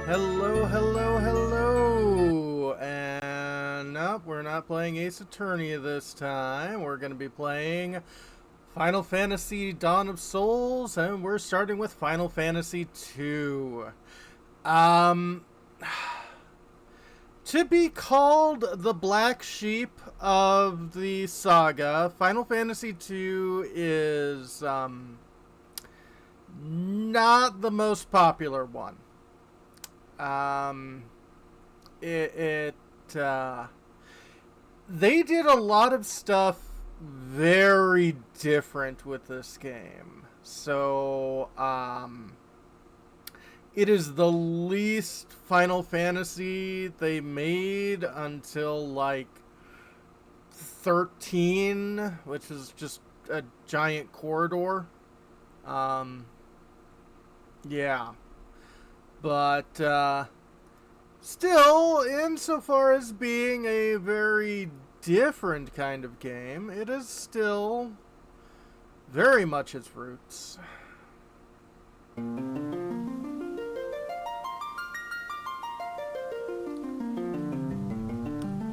Hello, hello, hello! And nope, we're not playing Ace Attorney this time. We're going to be playing Final Fantasy Dawn of Souls, and we're starting with Final Fantasy II. To be called the black sheep of the saga, Final Fantasy II is not the most popular one. They did a lot of stuff very different with this game. So, it is the least Final Fantasy they made until, like, 13, which is just a giant corridor. Yeah. But, still, insofar as being a very different kind of game, it is still very much its roots.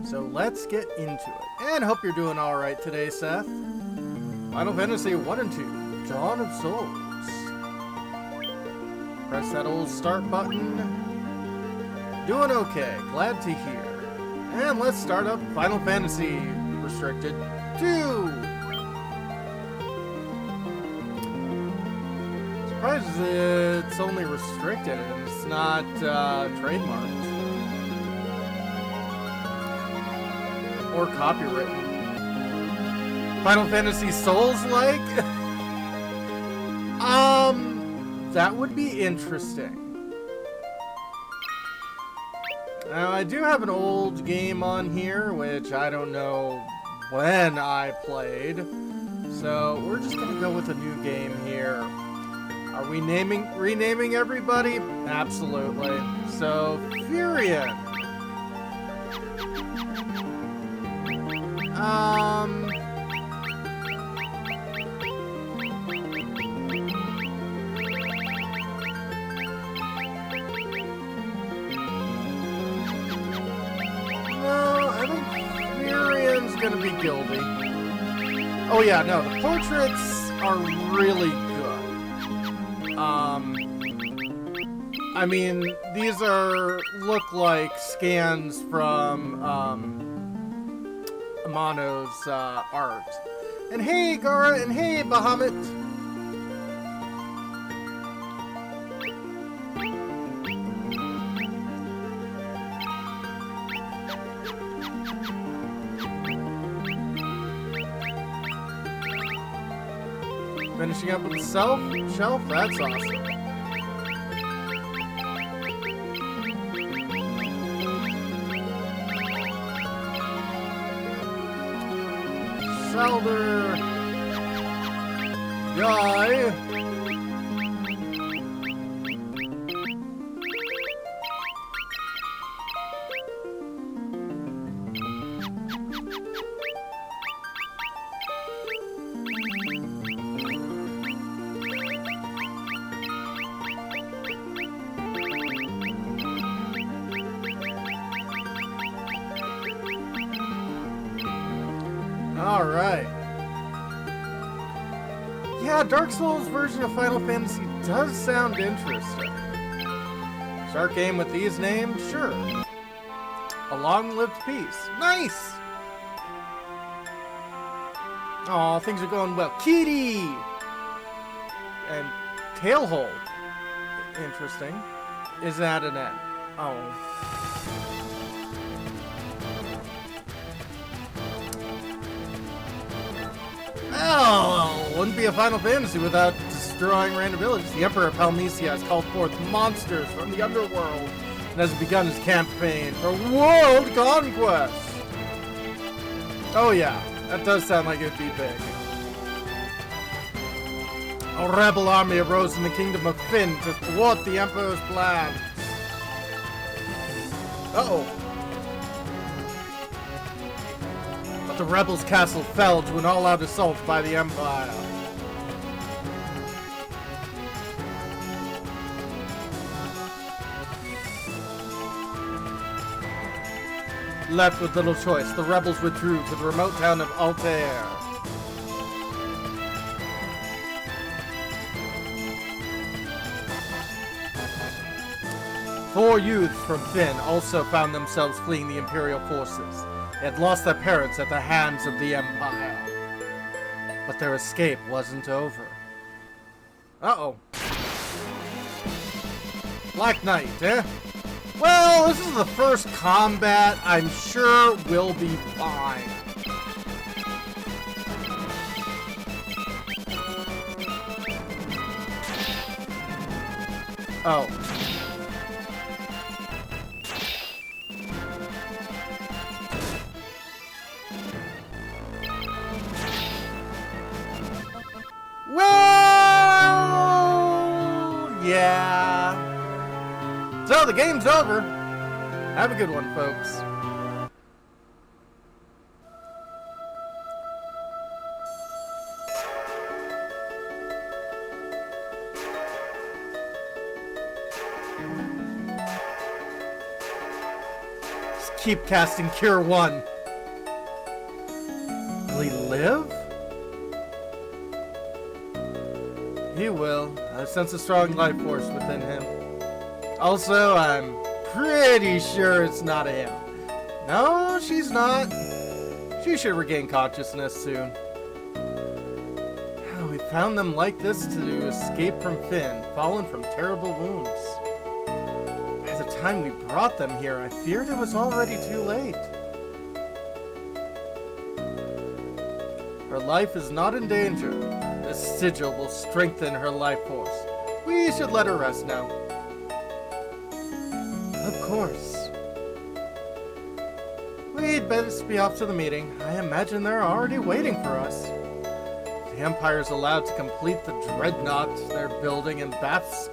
So let's get into it. And hope you're doing alright today, Seth. Final Fantasy 1 and 2, Dawn of Souls. Press that old start button. Doing okay, glad to hear. And let's start up Final Fantasy Restricted 2. Surprised it's only restricted and it's not trademarked. Or copywritten. Final Fantasy Souls-like? That would be interesting. Now, I do have an old game on here, which I don't know when I played. So, we're just gonna go with a new game here. Are we renaming everybody? Absolutely. So, Furion. Gonna be Gildy. Oh yeah, no, the portraits are really good. I mean, these look like scans from Amano's art. And hey, Gara, and hey, Bahamut. Finishing up with the shelf, that's awesome. Zelda guy. Alright. Yeah, Dark Souls version of Final Fantasy does sound interesting. Start game with these names? Sure. A long-lived peace. Nice! Aw, things are going well. Kitty! And Tailhole. Interesting. Is that an N? Oh. Oh, wouldn't be a Final Fantasy without destroying random villages. The Emperor of Palmesia has called forth monsters from the underworld and has begun his campaign for world conquest. Oh yeah, that does sound like it'd be big. A rebel army arose in the kingdom of Finn to thwart the Emperor's plans. Uh-oh. But the rebels' castle fell to an all-out assault by the Empire. Left with little choice, the rebels withdrew to the remote town of Altair. Four youths from Fynn also found themselves fleeing the Imperial forces. They had lost their parents at the hands of the Empire. But their escape wasn't over. Uh-oh. Black Knight, eh? Well, this is the first combat. I'm sure we'll be fine. Oh. Well, yeah. So the game's over. Have a good one, folks. Just keep casting Cure 1. Will he live? He will. I sense a strong life force within him. Also, I'm pretty sure it's not him. No, she's not. She should regain consciousness soon. We found them like this to escape from Fynn, fallen from terrible wounds. By the time we brought them here, I feared it was already too late. Her life is not in danger. This sigil will strengthen her life force. We should let her rest now. Of course. We'd best be off to the meeting. I imagine they're already waiting for us. The Empire's allowed to complete the dreadnought they're building in Bathsk.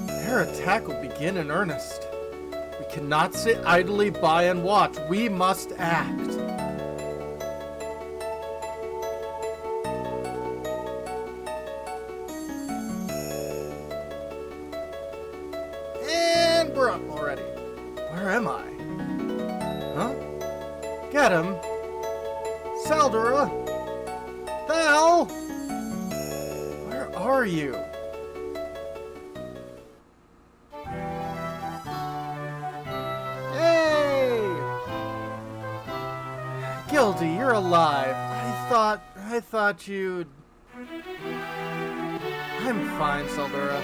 Their attack will begin in earnest. We cannot sit idly by and watch. We must act. And we're up already. Where am I? Huh? Get him. Saldora! Thal! Where are you? Hey! Gildy, you're alive. I thought you'd... I'm fine, Saldora.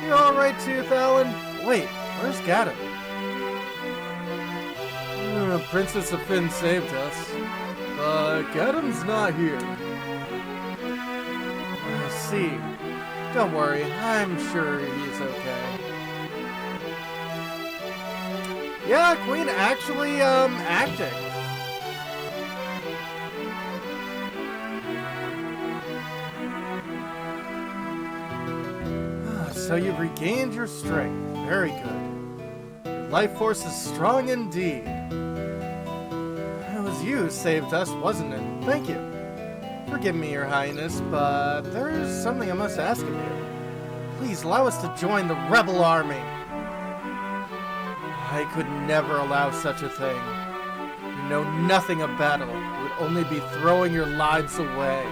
You alright too, Thalin? Wait, where's Gaddon? Princess of Fynn saved us. But Gaddon's not here. I see. Don't worry, I'm sure he's okay. Yeah, Queen actually, acting. So you've regained your strength. Very good. Your life force is strong indeed. It was you who saved us, wasn't it? Thank you. Forgive me, Your Highness, but there's something I must ask of you. Please allow us to join the rebel army. I could never allow such a thing. You know nothing of battle. You would only be throwing your lives away.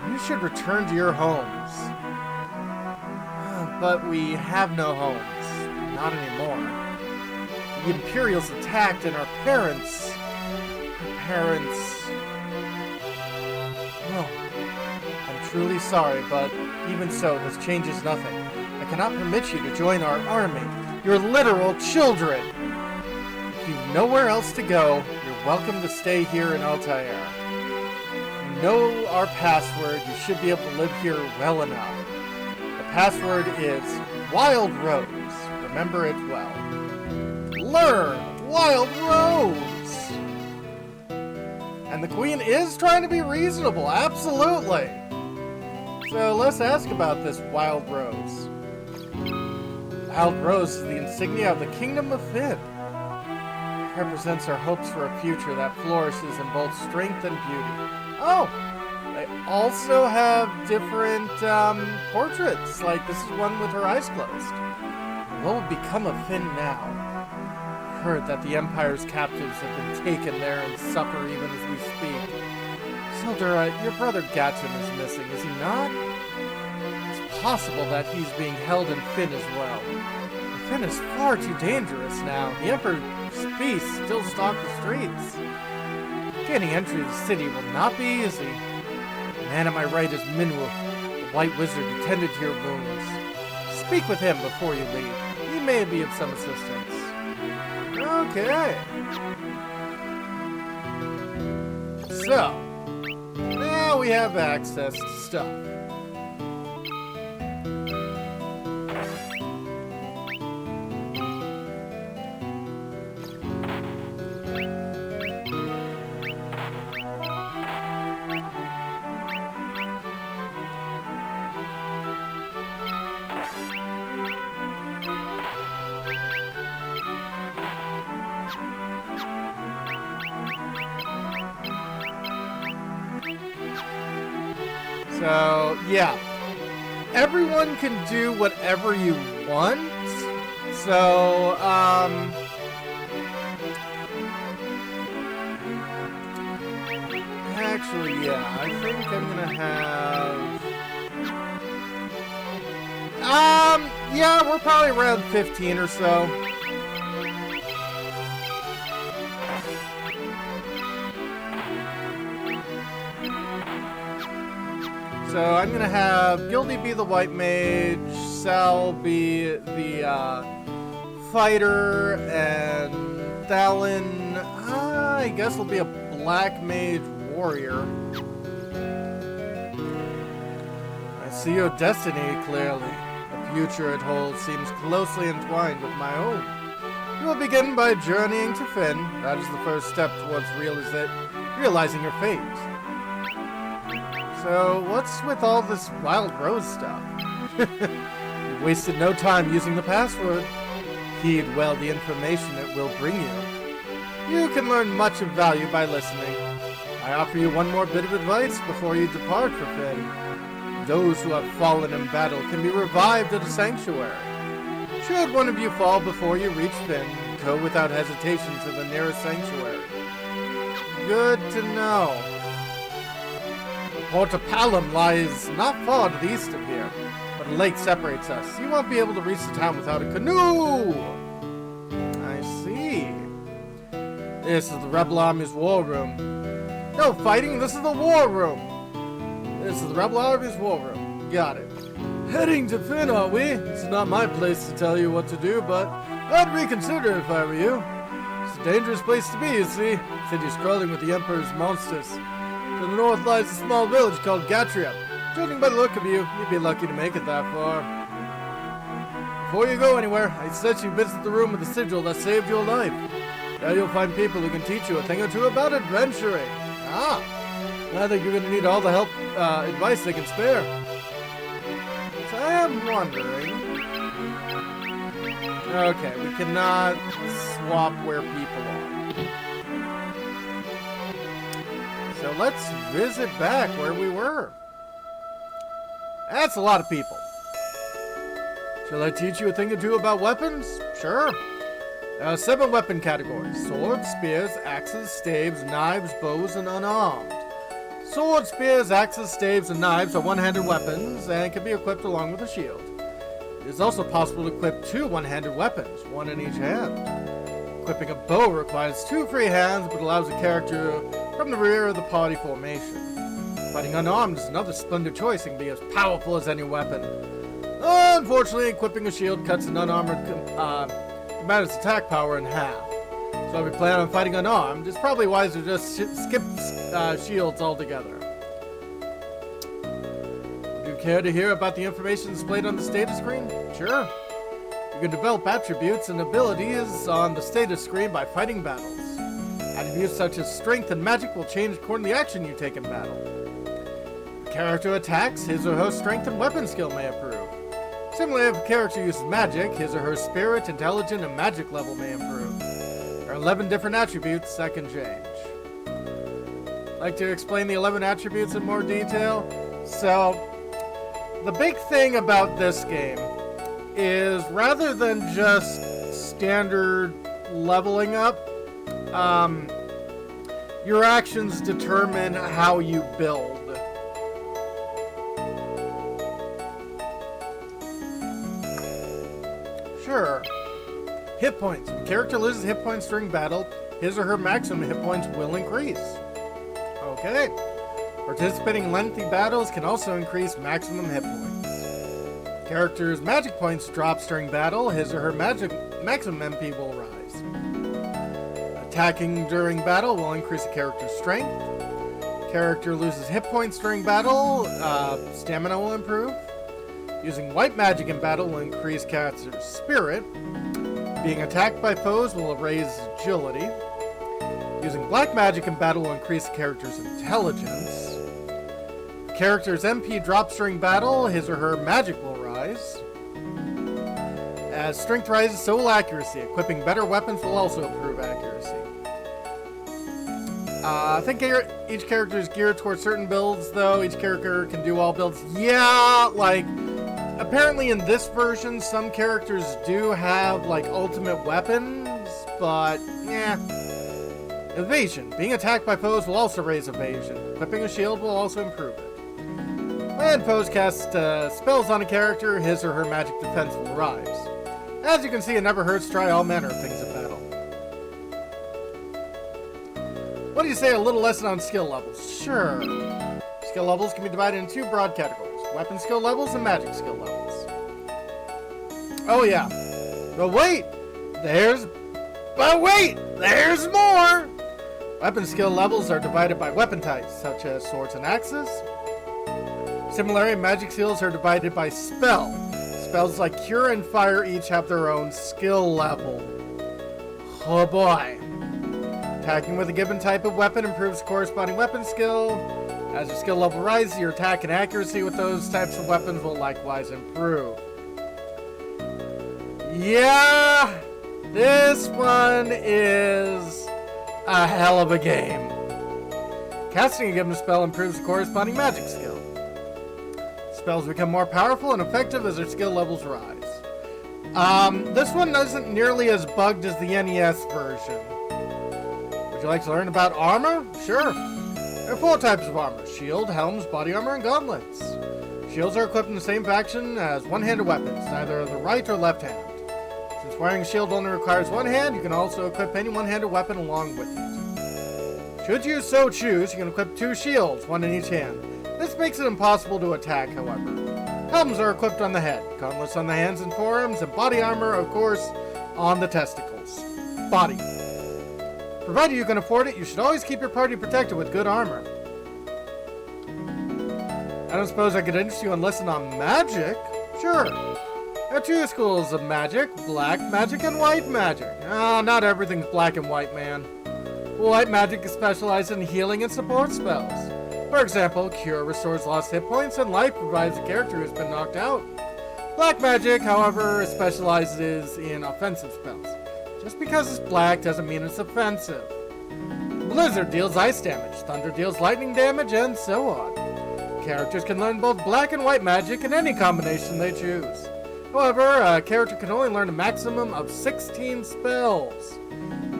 You should return to your homes. But we have no homes. Not anymore. The Imperials attacked and our parents... Oh, I'm truly sorry, but even so, this changes nothing. I cannot permit you to join our army. You're literal children! If you've nowhere else to go, you're welcome to stay here in Altair. You know our password. You should be able to live here well enough. The password is Wild Rose. Remember it well. Learn Wild Rose! And the Queen is trying to be reasonable, absolutely! So let's ask about this Wild Rose. Wild Rose is the insignia of the Kingdom of Fynn. It represents our hopes for a future that flourishes in both strength and beauty. Oh! They also have different portraits, like this is one with her eyes closed. What will become of Fynn now? heard that the Empire's captives have been taken there and suffer even as we speak. Sildura, your brother Gatchin is missing, is he not? It's possible that he's being held in Fynn as well. Fynn is far too dangerous now. The Emperor's beasts still stalk the streets. Gaining entry to the city will not be easy. The man at my right is Minwu, the White Wizard who tended to your wounds. Speak with him before you leave. He may be of some assistance. Okay. So, now we have access to stuff. So, yeah. Everyone can do whatever you want. So, actually, yeah, I think I'm gonna have... yeah, we're probably around 15 or so. So I'm gonna have Gildy be the white mage, Sal be the fighter, and Thalin, I guess will be a black mage warrior. I see your destiny clearly. The future it holds seems closely entwined with my own. You will begin by journeying to Fynn. That is the first step towards realizing your fate. So, what's with all this Wild Rose stuff? You wasted no time using the password. Heed well the information it will bring you. You can learn much of value by listening. I offer you one more bit of advice before you depart for Fynn. Those who have fallen in battle can be revived at a sanctuary. Should one of you fall before you reach Fynn, go without hesitation to the nearest sanctuary. Good to know. Port of Palom lies not far to the east of here, but a lake separates us. You won't be able to reach the town without a canoe! I see. This is the Rebel Army's war room. No fighting, this is the war room. This is the Rebel Army's war room. Got it. Heading to Fynn, are we? It's not my place to tell you what to do, but I'd reconsider if I were you. It's a dangerous place to be, you see. City's crawling with the Emperor's monsters. To the north lies a small village called Gatria. Judging by the look of you, you'd be lucky to make it that far. Before you go anywhere, I suggest you visit the room with the sigil that saved your life. There you'll find people who can teach you a thing or two about adventuring. Ah, I think you're going to need all the help, advice they can spare. So I am wondering... Okay, we cannot swap where people are. So let's visit back where we were. That's a lot of people. Shall I teach you a thing or two about weapons? Sure. There are 7 weapon categories. Swords, spears, axes, staves, knives, bows, and unarmed. Swords, spears, axes, staves, and knives are one-handed weapons and can be equipped along with a shield. It is also possible to equip 2 one-handed weapons, one in each hand. Equipping a bow requires 2 free hands but allows a character from the rear of the party formation. Fighting unarmed is another splendid choice and can be as powerful as any weapon. Unfortunately, equipping a shield cuts an unarmored combatant's attack power in half. So if we plan on fighting unarmed, it's probably wiser to just skip shields altogether. Would you care to hear about the information displayed on the status screen? Sure. You can develop attributes and abilities on the status screen by fighting battles. Attributes such as strength and magic will change according to the action you take in battle. If a character attacks, his or her strength and weapon skill may improve. Similarly, if a character uses magic, his or her spirit, intelligence, and magic level may improve. There are 11 different attributes that can change. I'd like to explain the 11 attributes in more detail. So, the big thing about this game is rather than just standard leveling up, your actions determine how you build. Sure. Hit points. When a character loses hit points during battle, his or her maximum hit points will increase. Okay. Participating in lengthy battles can also increase maximum hit points. Character's magic points drops during battle, his or her maximum MP will rise. Attacking during battle will increase a character's strength. Character loses hit points during battle, stamina will improve. Using white magic in battle will increase character's spirit. Being attacked by foes will raise agility. Using black magic in battle will increase the character's intelligence. Character's MP drops during battle, his or her magic will rise. As strength rises, so will accuracy. Equipping better weapons will also improve accuracy. I think each character is geared towards certain builds, though. Each character can do all builds. Yeah, like, apparently in this version, some characters do have, like, ultimate weapons, but, yeah. Evasion. Being attacked by foes will also raise evasion. Equipping a shield will also improve it. When foes cast spells on a character, his or her magic defense will rise. As you can see, it never hurts to try all manner of things in battle. What do you say a little lesson on skill levels? Sure. Skill levels can be divided into two broad categories. Weapon skill levels and magic skill levels. Oh yeah. But wait! There's more! Weapon skill levels are divided by weapon types, such as swords and axes. Similarly, magic skills are divided by spell. Spells like Cure and Fire each have their own skill level. Oh boy. Attacking with a given type of weapon improves corresponding weapon skill. As your skill level rises, your attack and accuracy with those types of weapons will likewise improve. Yeah, this one is a hell of a game. Casting a given spell improves the corresponding magic skill. Spells become more powerful and effective as their skill levels rise. This one isn't nearly as bugged as the NES version. Would you like to learn about armor? Sure. There are 4 types of armor: shield, helms, body armor, and gauntlets. Shields are equipped in the same faction as one-handed weapons, neither the right or left hand. Since wearing a shield only requires one hand, you can also equip any one-handed weapon along with it. Should you so choose, you can equip 2 shields, one in each hand. This makes it impossible to attack, however. Helms are equipped on the head, gauntlets on the hands and forearms, and body armor, of course, on the testicles. Body. Provided you can afford it, you should always keep your party protected with good armor. I don't suppose I could interest you in lesson on magic? Sure. There are 2 schools of magic, black magic and white magic. Not everything's black and white, man. White magic is specialized in healing and support spells. For example, Cure restores lost hit points, and Light provides a character who's been knocked out. Black magic, however, specializes in offensive spells. Just because it's black doesn't mean it's offensive. Blizzard deals ice damage, Thunder deals lightning damage, and so on. Characters can learn both black and white magic in any combination they choose. However, a character can only learn a maximum of 16 spells.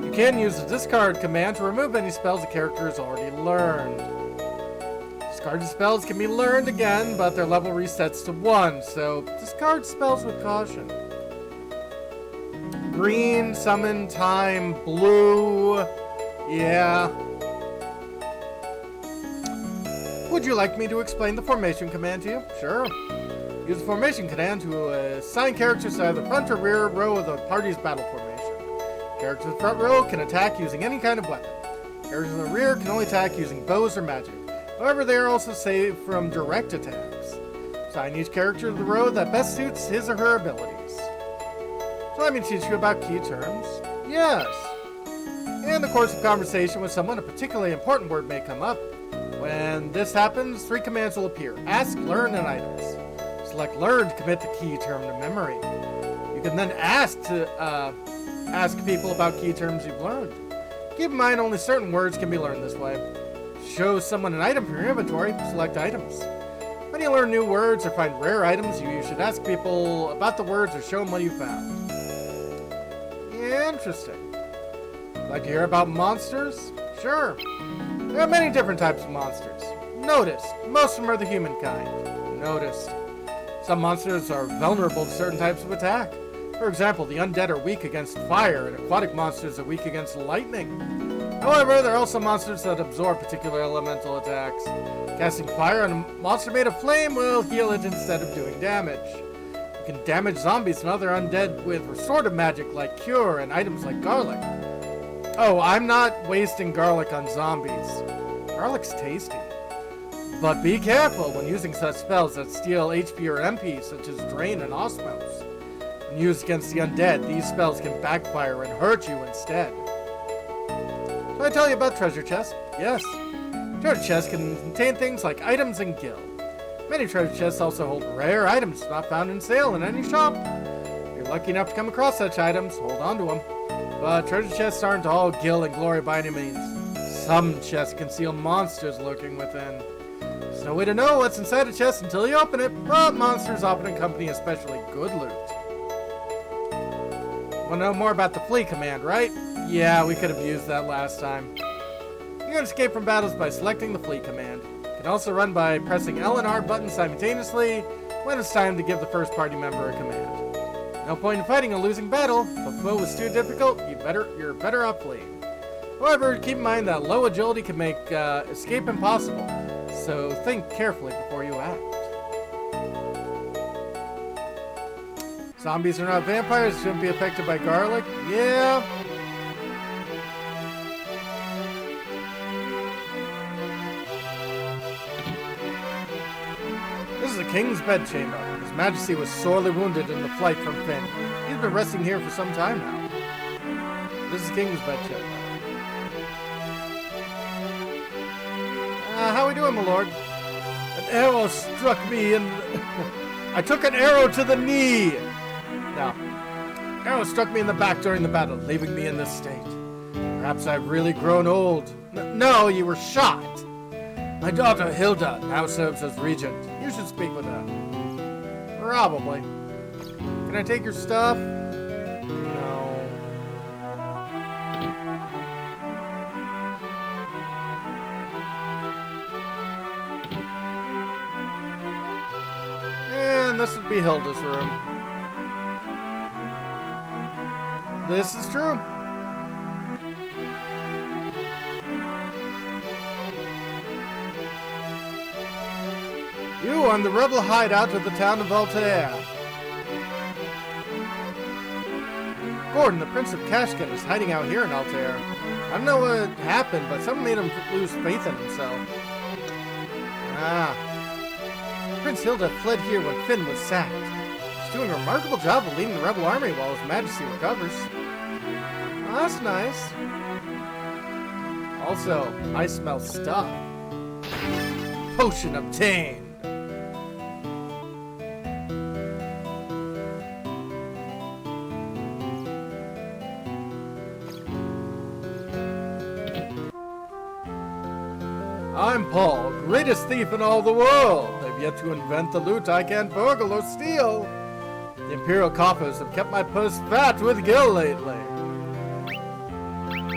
You can use the discard command to remove any spells the character has already learned. Discarded spells can be learned again, but their level resets to 1, so discard spells with caution. Green, summon, time, blue, yeah. Would you like me to explain the formation command to you? Sure. Use the formation command to assign characters to either the front or rear row of the party's battle formation. Characters in the front row can attack using any kind of weapon. Characters in the rear can only attack using bows or magic. However, they are also saved from direct attacks. Assign each character to the row that best suits his or her abilities. So let me teach you about key terms. Yes. In the course of conversation with someone, a particularly important word may come up. When this happens, 3 commands will appear: ask, learn, and items. Select learn to commit the key term to memory. You can then ask people about key terms you've learned. Keep in mind only certain words can be learned this way. Show someone an item from your inventory, select items. When you learn new words or find rare items, you should ask people about the words or show them what you found. Interesting. Like to hear about monsters? Sure. There are many different types of monsters. Notice, most of them are the humankind. Notice. Some monsters are vulnerable to certain types of attack. For example, the undead are weak against fire, and aquatic monsters are weak against lightning. However, there are also monsters that absorb particular elemental attacks. Casting fire on a monster made of flame will heal it instead of doing damage. You can damage zombies and other undead with restorative magic like cure and items like garlic. Oh, I'm not wasting garlic on zombies. Garlic's tasty. But be careful when using such spells that steal HP or MP, such as Drain and Osmose. When used against the undead, these spells can backfire and hurt you instead. Shall I tell you about treasure chests? Yes. Treasure chests can contain things like items and gil. Many treasure chests also hold rare items not found in sale in any shop. If you're lucky enough to come across such items, hold on to them. But treasure chests aren't all gil and glory by any means. Some chests conceal monsters lurking within. There's no way to know what's inside a chest until you open it, but monsters often accompany especially good loot. Want to know more about the flee command, right? Yeah, we could have used that last time. You can escape from battles by selecting the flee command. You can also run by pressing L and R buttons simultaneously when it's time to give the first party member a command. No point in fighting a losing battle. If a foe was too difficult, you're better off fleeing. However, keep in mind that low agility can make escape impossible, so think carefully before you act. Zombies are not vampires, shouldn't be affected by garlic. Yeah. This is the King's bedchamber. His Majesty was sorely wounded in the flight from Finn. He's been resting here for some time now. This is King's bedchamber. How we doing, my lord? An arrow struck me in... I took an arrow to the knee! No. Arrow struck me in the back during the battle, leaving me in this state. Perhaps I've really grown old. No, you were shot! My daughter, Hilda, now serves as regent. You should speak with her. Probably. Can I take your stuff? No. And this would be Hilda's room. This is true. You are in the rebel hideout of the town of Altair. Gordon, the Prince of Kashkan, is hiding out here in Altair. I don't know what happened, but someone made him lose faith in himself. Prince Hilda fled here when Finn was sacked. She's doing a remarkable job of leading the rebel army while His Majesty recovers. Oh, that's nice. Also, I smell stuff. Potion obtained. I'm Paul, greatest thief in all the world. I've yet to invent the loot I can't burgle or steal. The imperial coffers have kept my purse fat with gil lately.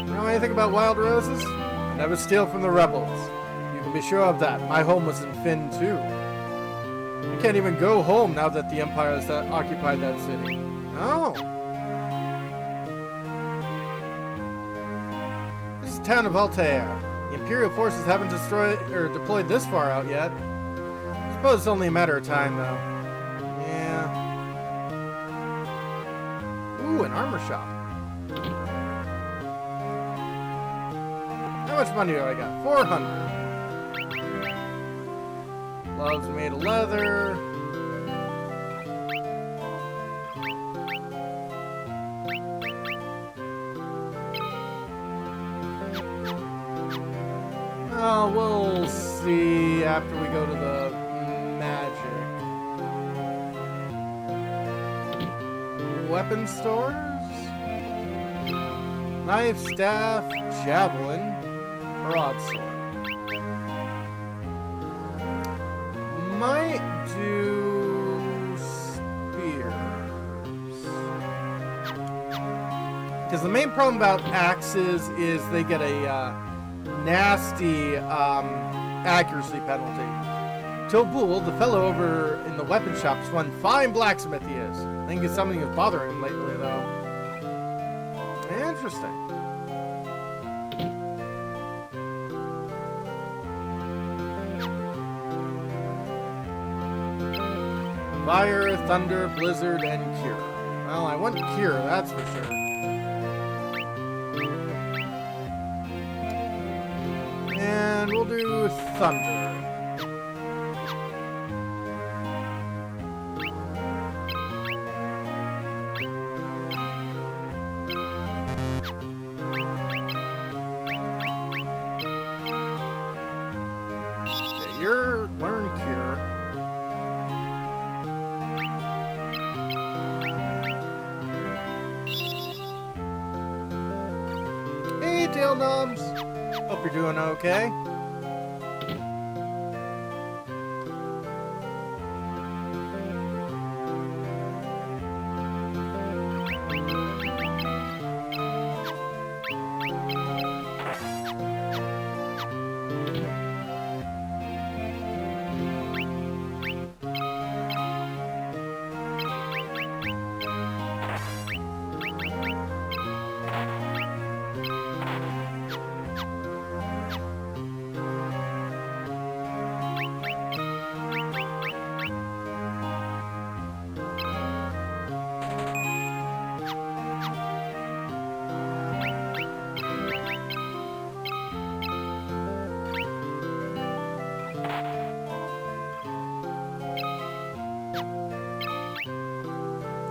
Know anything about wild roses? I never steal from the rebels. You can be sure of that. My home was in Finn, too. I can't even go home now that the Empire has occupied that city. Oh. This is the town of Altair. The Imperial forces haven't deployed this far out yet. I suppose it's only a matter of time, though. Yeah. Ooh, an armor shop. How much money do I got? 400. Gloves made of leather. Oh, we'll see after we go to the magic. Weapon stores? Knife, staff, javelin, broadsword. Might do spears. Because the main problem about axes is they get a nasty accuracy penalty. Tobul, the fellow over in the weapon shop, is one fine blacksmith he is. I think it's something that's bothering him lately, though. Interesting. Fire, thunder, blizzard, and cure. Well, I want cure, that's for sure. And we'll do thunder. Okay, you're learn cure. Hey, tail knobs. Hope you're doing okay.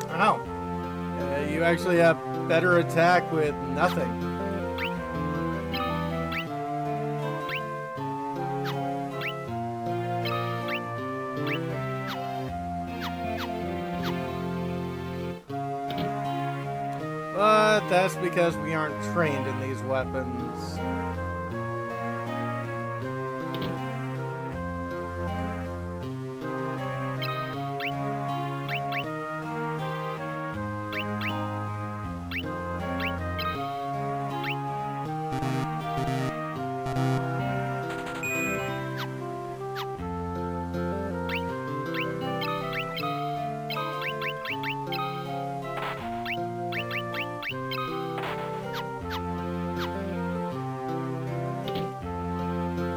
Wow. You actually have better attack with nothing. But that's because we aren't trained in these weapons.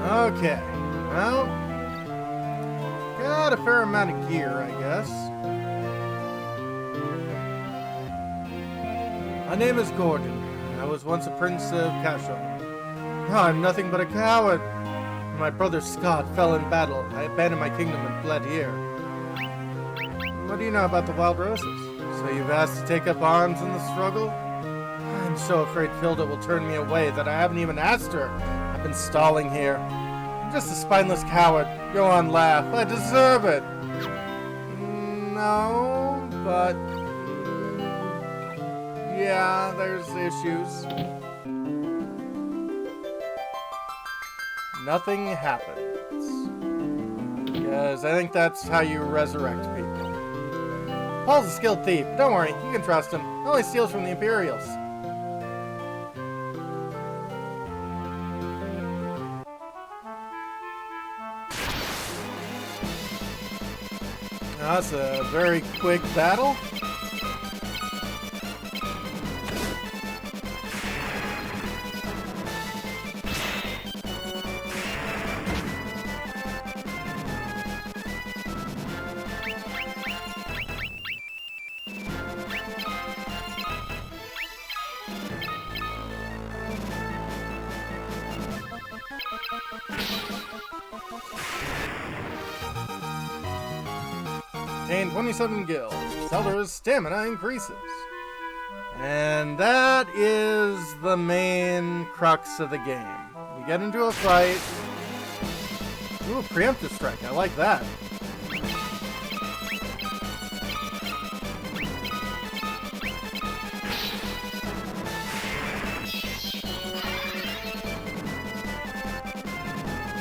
Okay, well, got a fair amount of gear, I guess. My name is Gordon. I was once a prince of Cashel. Now I'm nothing but a coward. When my brother Scott fell in battle, I abandoned my kingdom and fled here. What do you know about the Wild Roses? So you've asked to take up arms in the struggle? I'm so afraid Hilda will turn me away that I haven't even asked her. I've been stalling here. I'm just a spineless coward. Go on, laugh. I deserve it. No, but... yeah, there's issues. Nothing happens. Because I think that's how you resurrect people. Paul's a skilled thief. Don't worry, you can trust him. He only steals from the Imperials. That's a very quick battle. Gain 27 gills. Zelda's stamina increases. And that is the main crux of the game. You get into a fight. Ooh, preemptive strike. I like that.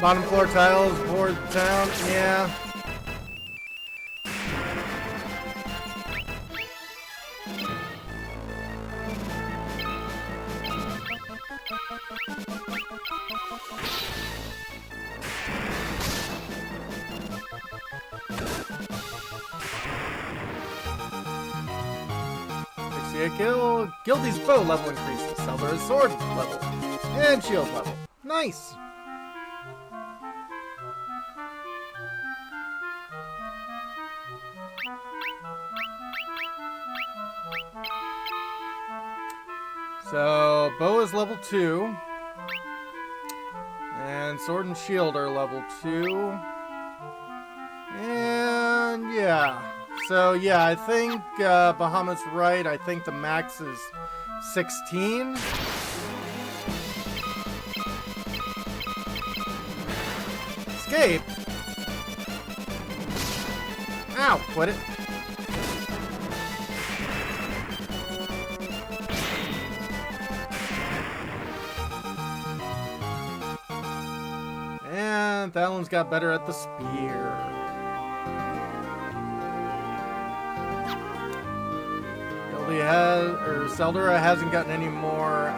Bottom floor tiles, board town, yeah. Kill. Guilty's bow level increases. Zelda's sword level. And shield level. Nice! So, bow is level 2. And sword and shield are level 2. And yeah. So, yeah, I think Bahamut's right. I think the max is 16. Escape? Ow, quit it. And that one's got better at the spear. Zeldora hasn't gotten any more,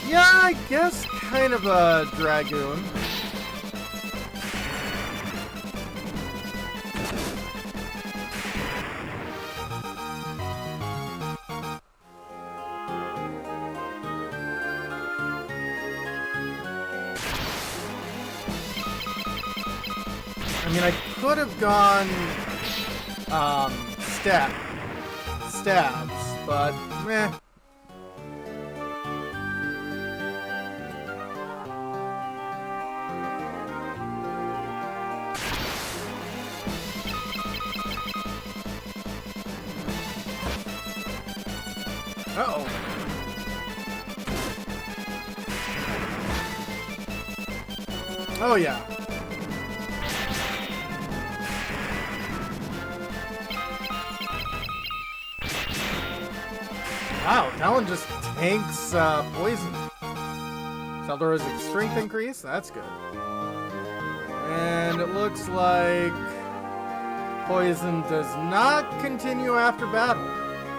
yeah, I guess kind of a Dragoon. I mean, I could have gone, stabs, but meh. Uh-oh. Oh yeah. Wow, that one just tanks poison. Zeldora's strength increase, that's good. And it looks like poison does not continue after battle.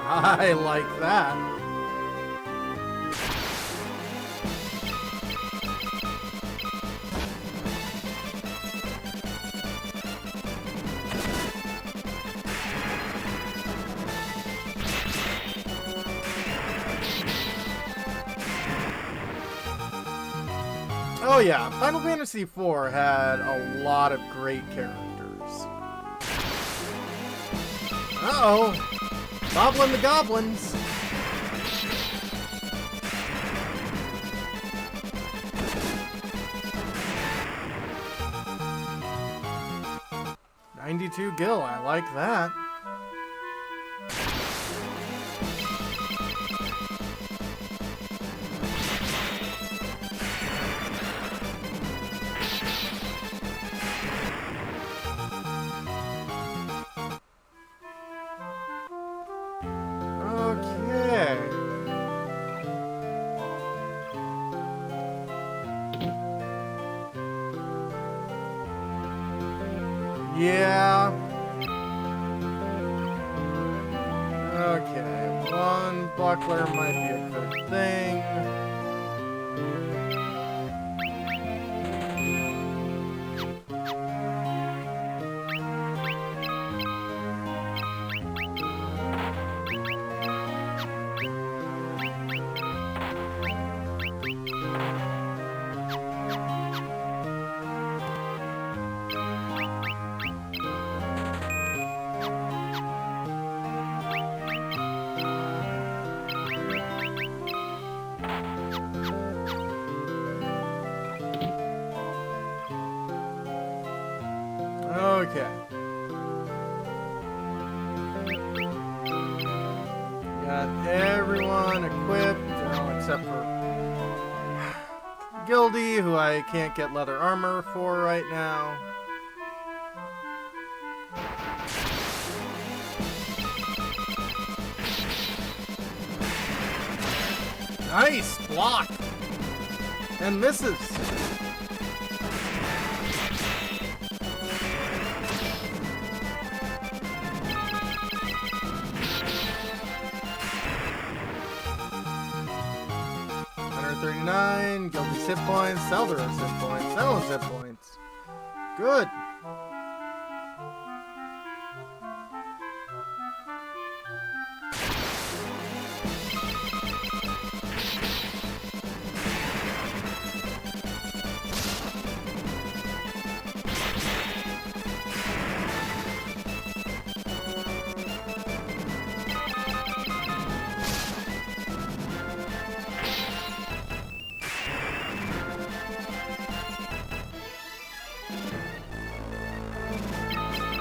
I like that. Oh yeah, Final Fantasy IV had a lot of great characters. Uh-oh! Goblin the Goblins! $92 gil, I like that. Yeah. Okay, one buckler might be a good thing. Okay. Got everyone equipped, well, except for Gildy, who I can't get leather armor for right now. Nice block! And misses! 39, Guilty's hit points, Zelda's hit points, Zelda's hit points. Good.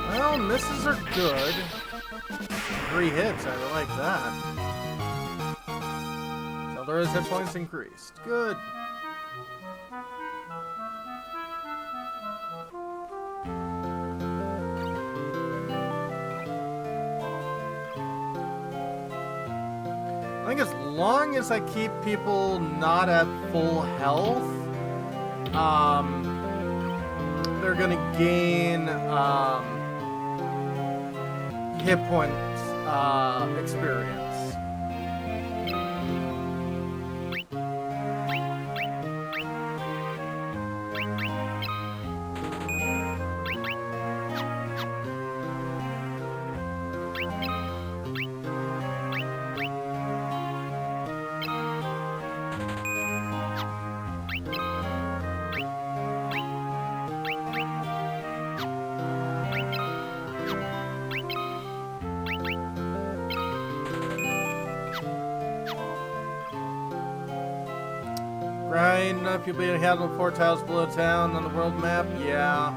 Well, misses are good. 3 hits, I like that. Zelda's hit points increased. Good. I think as long as I keep people not at full health, they're gonna gain hit points experience. Grind up, you'll be able to handle 4 tiles below town on the world map. Yeah.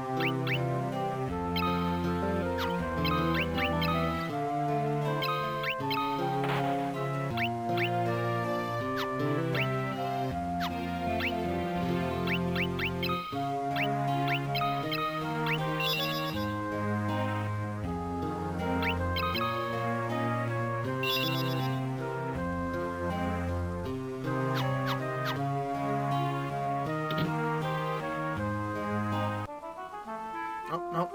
Oh, no.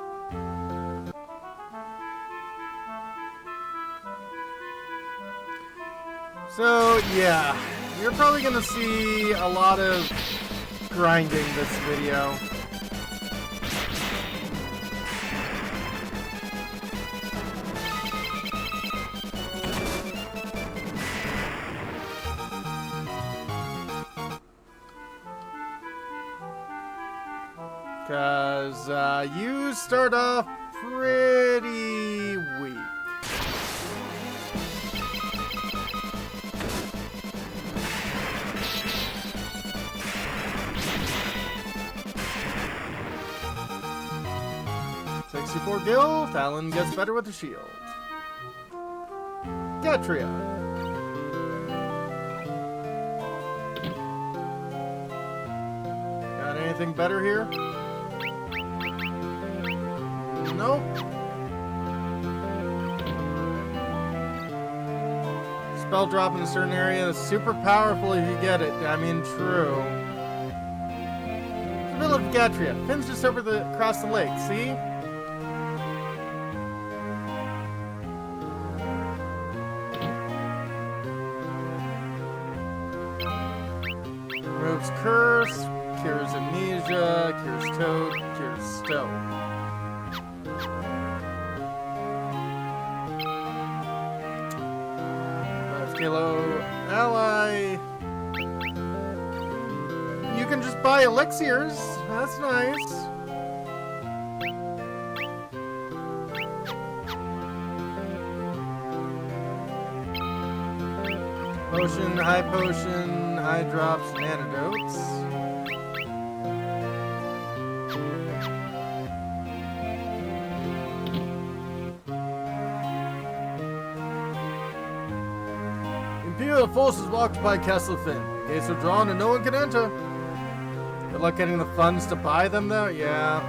So, yeah. You're probably gonna see a lot of grinding this video. Because you start off pretty weak. "64 gil, Talon gets better with the shield. Gatria. Got anything better here? Nope. Spell drop in a certain area is super powerful if you get it. I mean, true. The village of Gatria. Finn's just over across the lake, see? Removes curse, cures amnesia, cures toad, cures stone. Kilo ally. You can just buy elixirs. That's nice. Potion, high drops, and antidotes. Imperial forces will occupy Castle Finn. Gates are drawn and no one can enter. Good luck getting the funds to buy them, though. Yeah.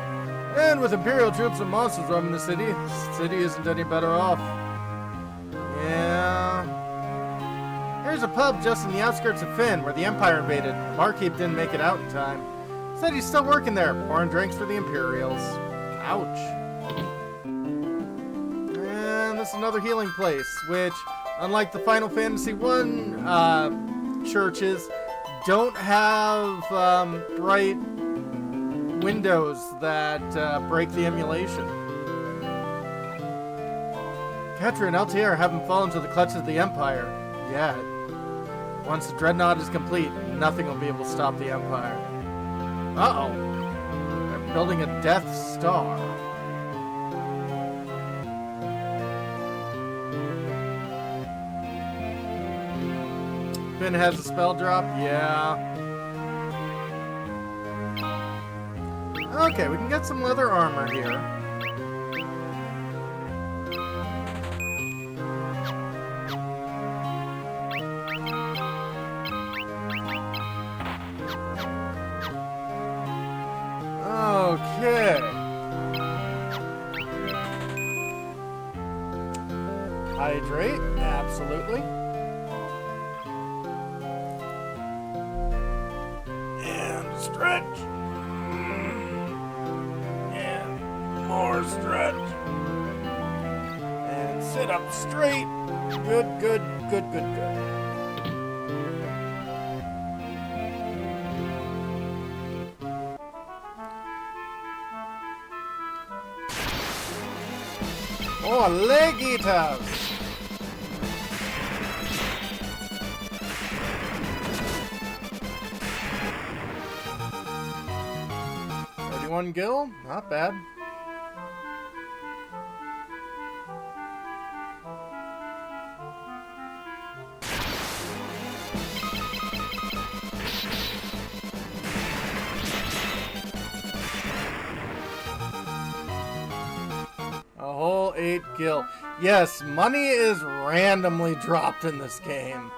And with Imperial troops and monsters roaming the city isn't any better off. Yeah. Here's a pub just in the outskirts of Finn, where the Empire invaded. The barkeep didn't make it out in time. Said he's still working there, pouring drinks for the Imperials. Ouch. And this is another healing place, which, unlike the Final Fantasy I churches, don't have bright windows that break the emulation. Ketra and LTR haven't fallen to the clutches of the Empire yet. Once the Dreadnought is complete, nothing will be able to stop the Empire. Uh-oh. They're building a Death Star. Finn has a spell drop? Yeah. Okay, we can get some leather armor here. Okay. Hydrate, absolutely. And stretch. And more stretch. And sit up straight. Good, good, good, good, good. Oh, leg eaters! 31 gil? Not bad. A whole 8 gil. Yes, money is randomly dropped in this game.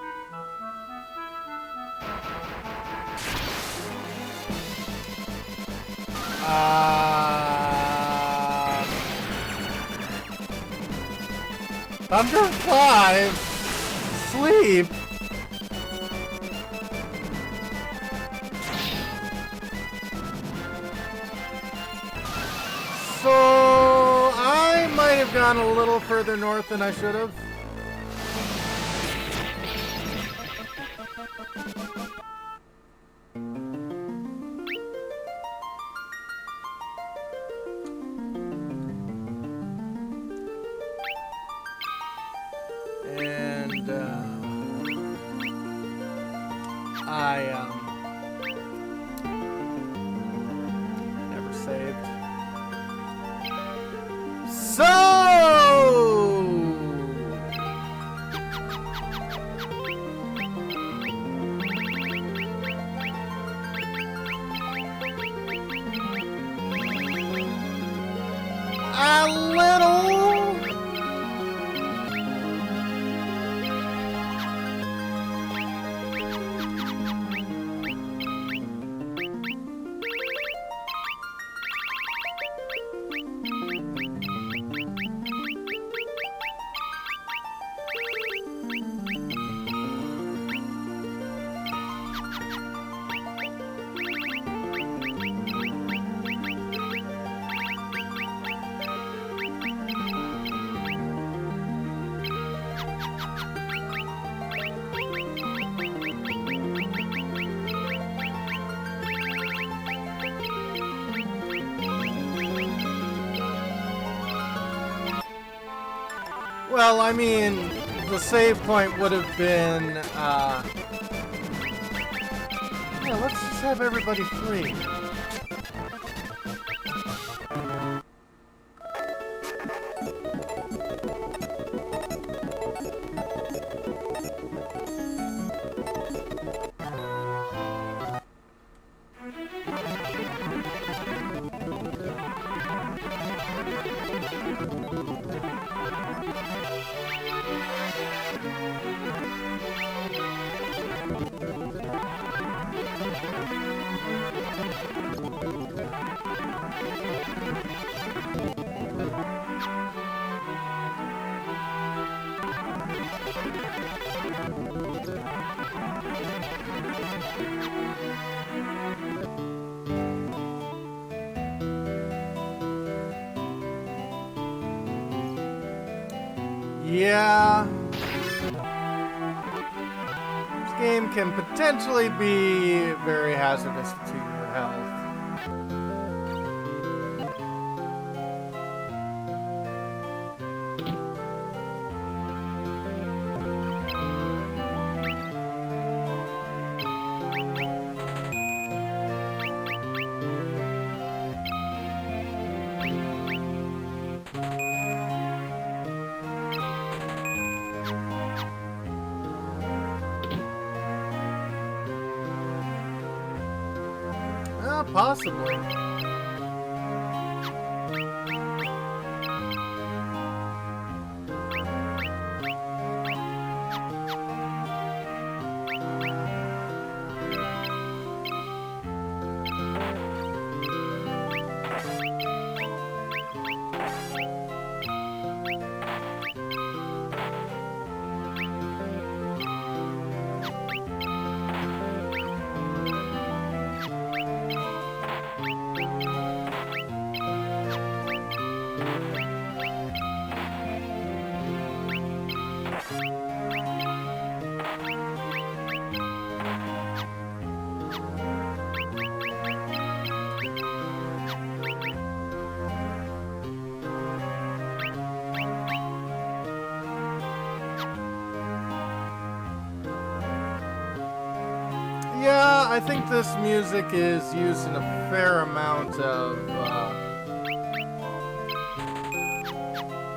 Thunder 5. Sleep. So I might have gone a little further north than I should have. And I never saved. So a little. Well, I mean, the save point would have been, yeah, let's just have everybody free. Yeah. game can potentially be very hazardous to your health. Possibly. Yeah, I think this music is used in a fair amount of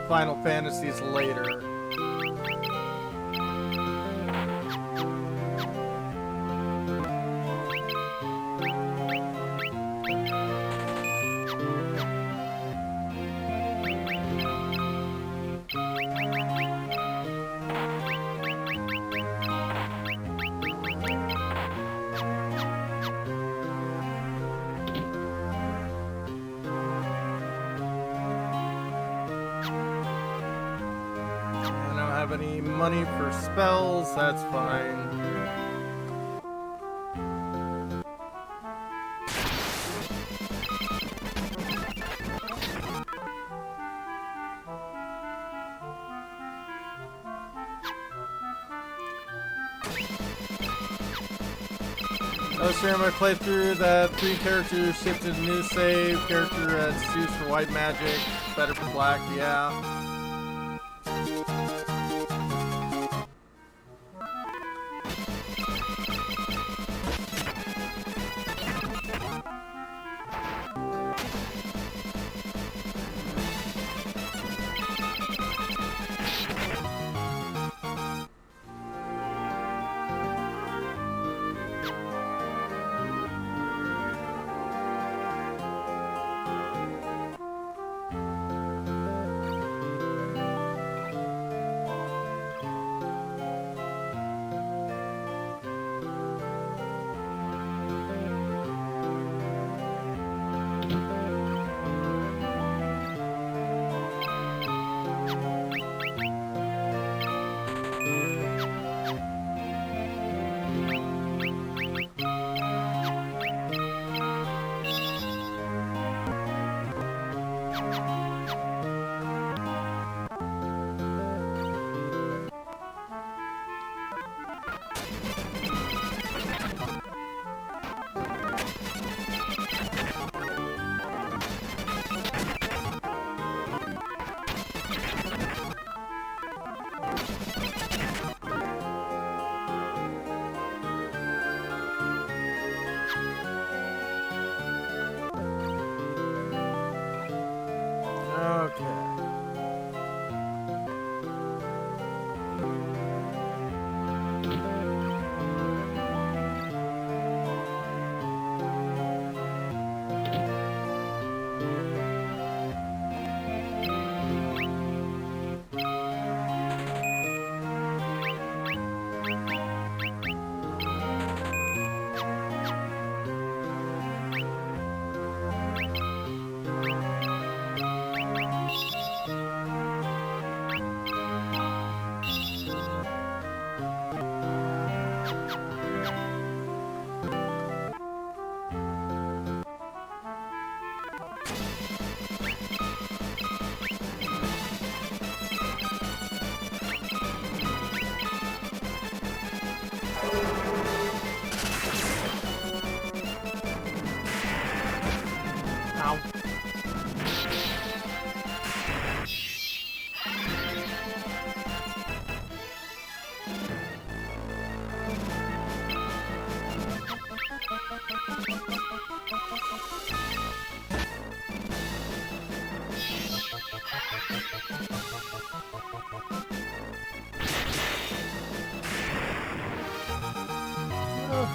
Final Fantasies later. Any money for spells, that's fine. During my playthrough, that 3 characters shifted a new save. Character that's used for white magic, better for black, yeah.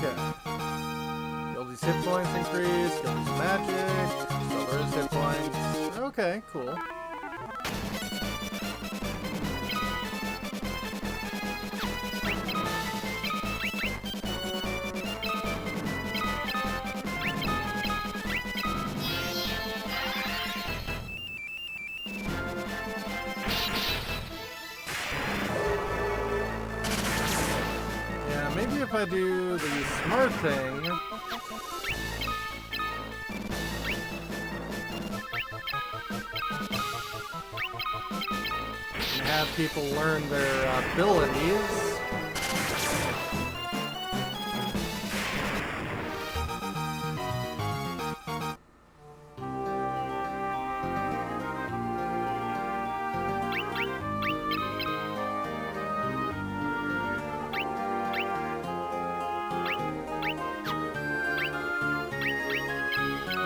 Okay. Guildy's hit points increase. Guildy's magic. So there is hit points. Okay, cool. Maybe if I do the smart thing... and have people learn their abilities...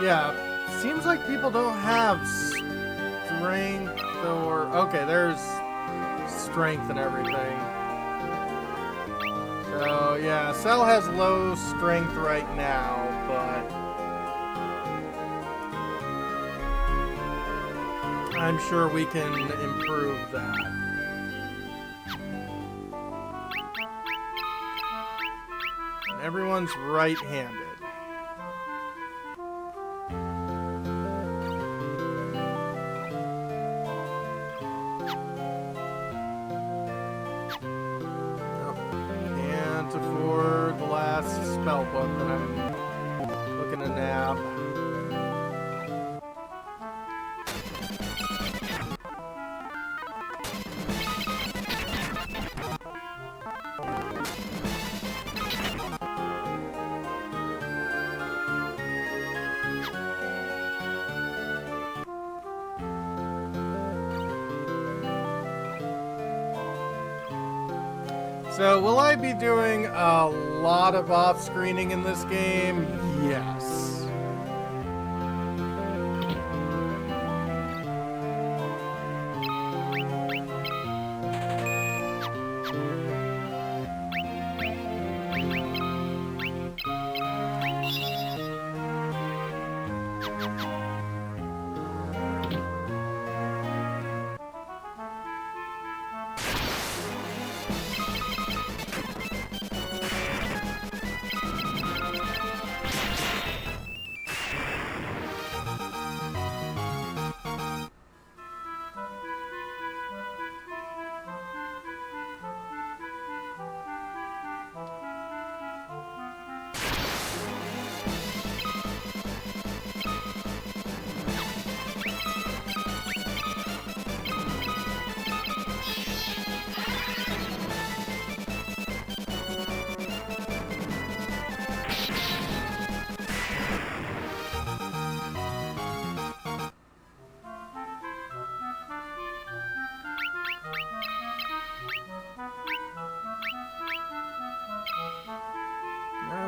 Yeah, seems like people don't have strength or... Okay, there's strength and everything. So, yeah, Cell has low strength right now, but... I'm sure we can improve that. And everyone's right-handed. For the last spell book that I'm looking to nab. So, will I be doing a lot of off-screening in this game? Yes.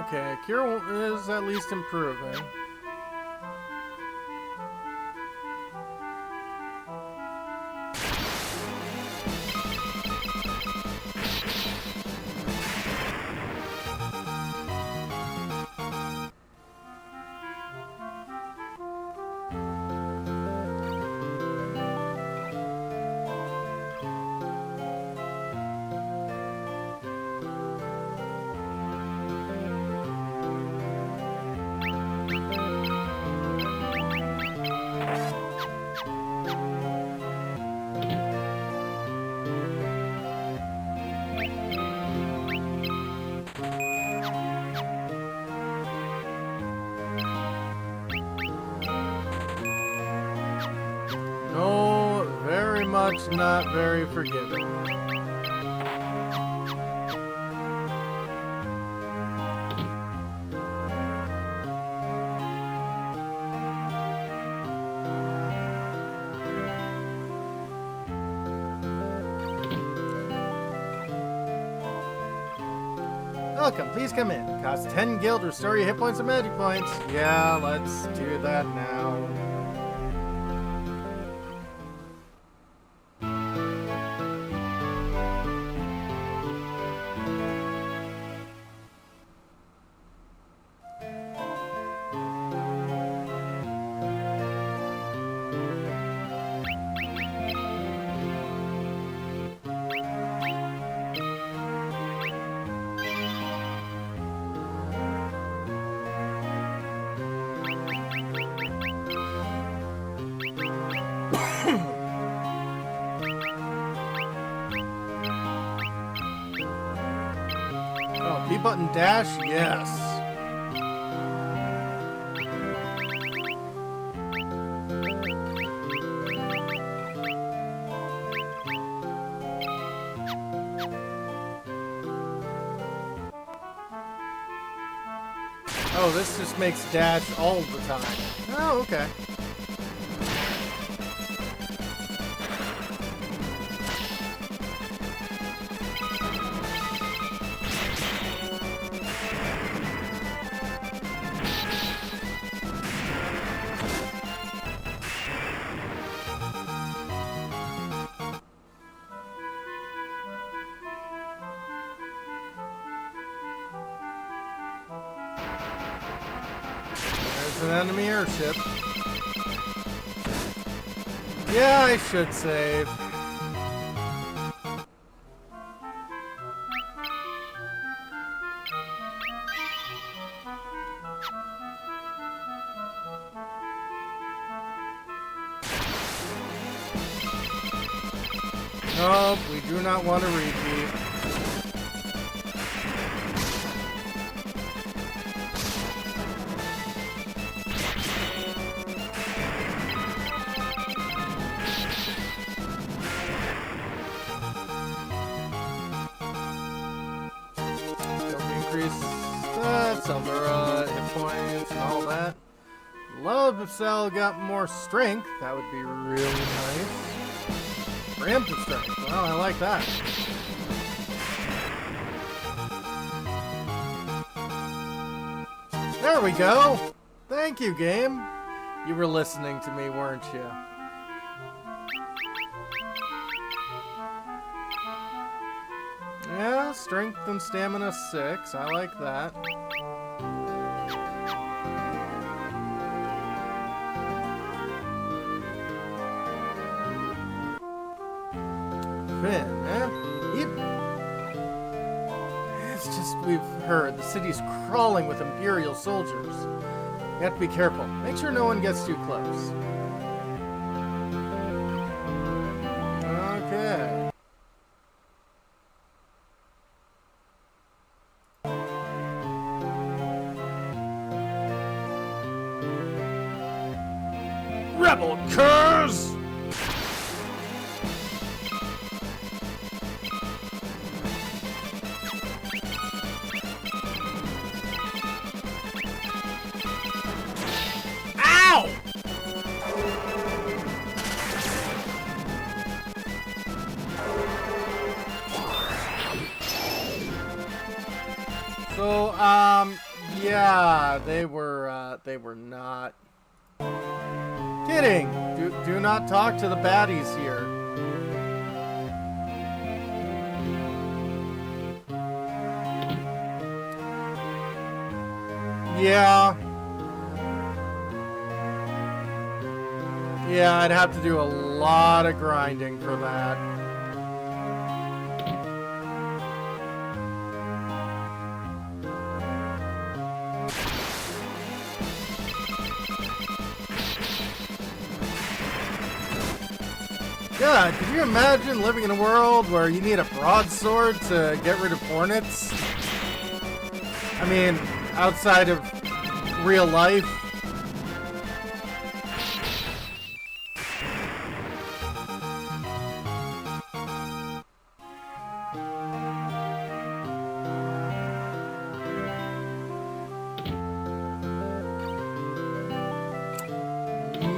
Okay, Cure is at least improving. No, very much not very forgiving. Welcome, please come in. Cost 10 guild, restore your hit points and magic points. Yeah, let's do that now. Oh, B button dash? Yes. Oh, this just makes dash all the time. Oh, okay. There's an enemy airship. Yeah, I should save. Nope, we do not want to repeat. Increase stats, Eldora, hit points, and all that. Love if Cell got more strength. That would be really nice. Preemptive strength. Well, I like that. There we go. Thank you, game. You were listening to me, weren't you? Yeah, strength and stamina 6. I like that. Finn, eh? Yep. It's just we've heard the city's crawling with Imperial soldiers. You have to be careful. Make sure no one gets too close. Okay. Rebel curs! Ow! So, yeah, they were not kidding. Do not talk to the baddies here. Yeah. Yeah, I'd have to do a lot of grinding for that. Yeah, could you imagine living in a world where you need a broadsword to get rid of hornets? I mean, outside of real life.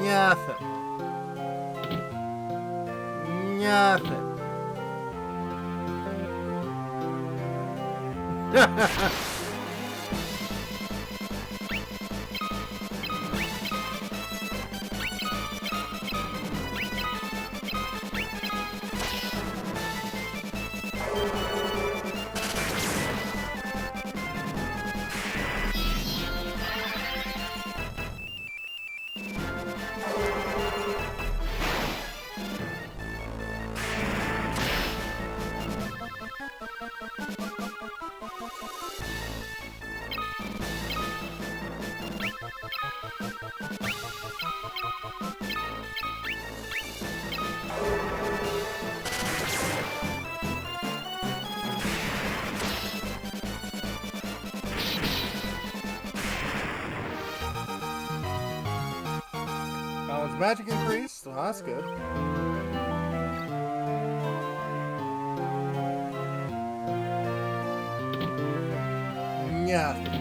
Nothing. Nothing. the magic increased? Well, that's good. Yeah.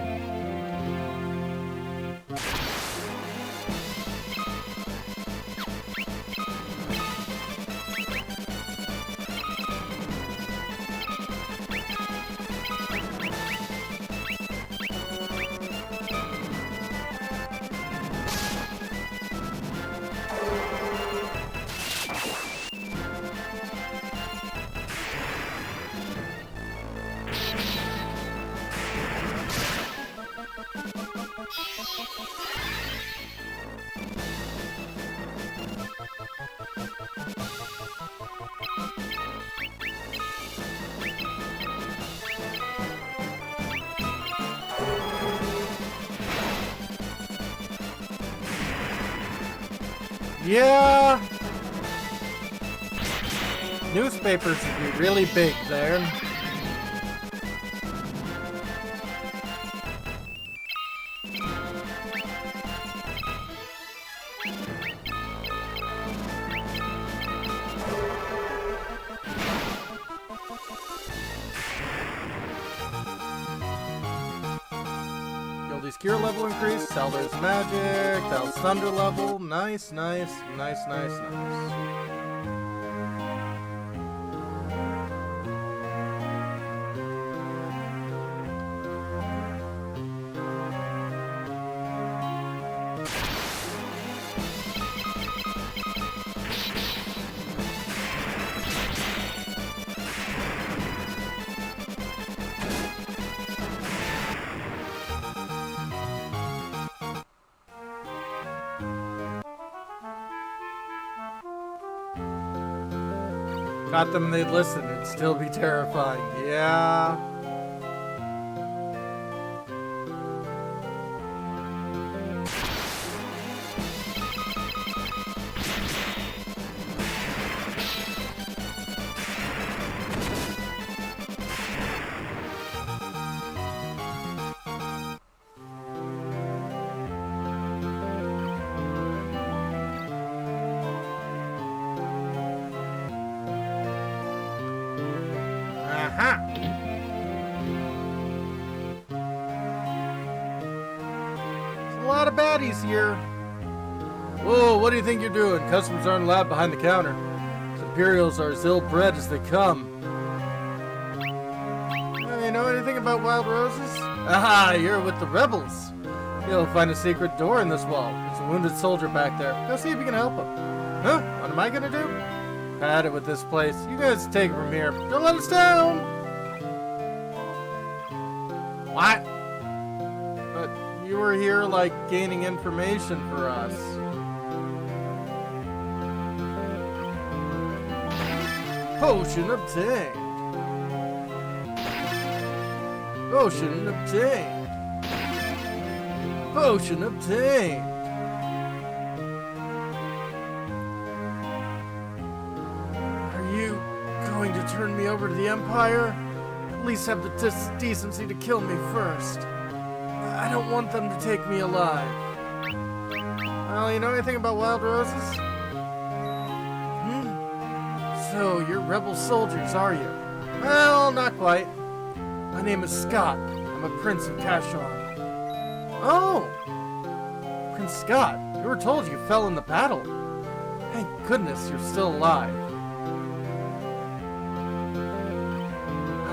Yeah. Newspapers would be really big there. Guildy's cure level increased, Selder's magic, Dal's thunder level. Nice, nice, nice, nice, nice. Got them, they'd listen. It'd still be terrifying. Yeah. Aha! There's a lot of baddies here. Whoa, what do you think you're doing? Customers aren't allowed behind the counter. The Imperials are as ill-bred as they come. Hey, know anything about wild roses? Aha, you're with the rebels. You'll find a secret door in this wall. There's a wounded soldier back there. Go see if you can help him. Huh? What am I gonna do? Had it with this place. You guys take it from here. Don't let us down! What? But you were here, like, gaining information for us. Potion obtained. Potion obtained. Potion obtained. Going to turn me over to the Empire? At least have the decency to kill me first. I don't want them to take me alive. Well, you know anything about wild roses? So, you're rebel soldiers, are you? Well, not quite. My name is Scott. I'm a Prince of Cashon. Oh! Prince Scott, you were told you fell in the battle. Thank goodness you're still alive.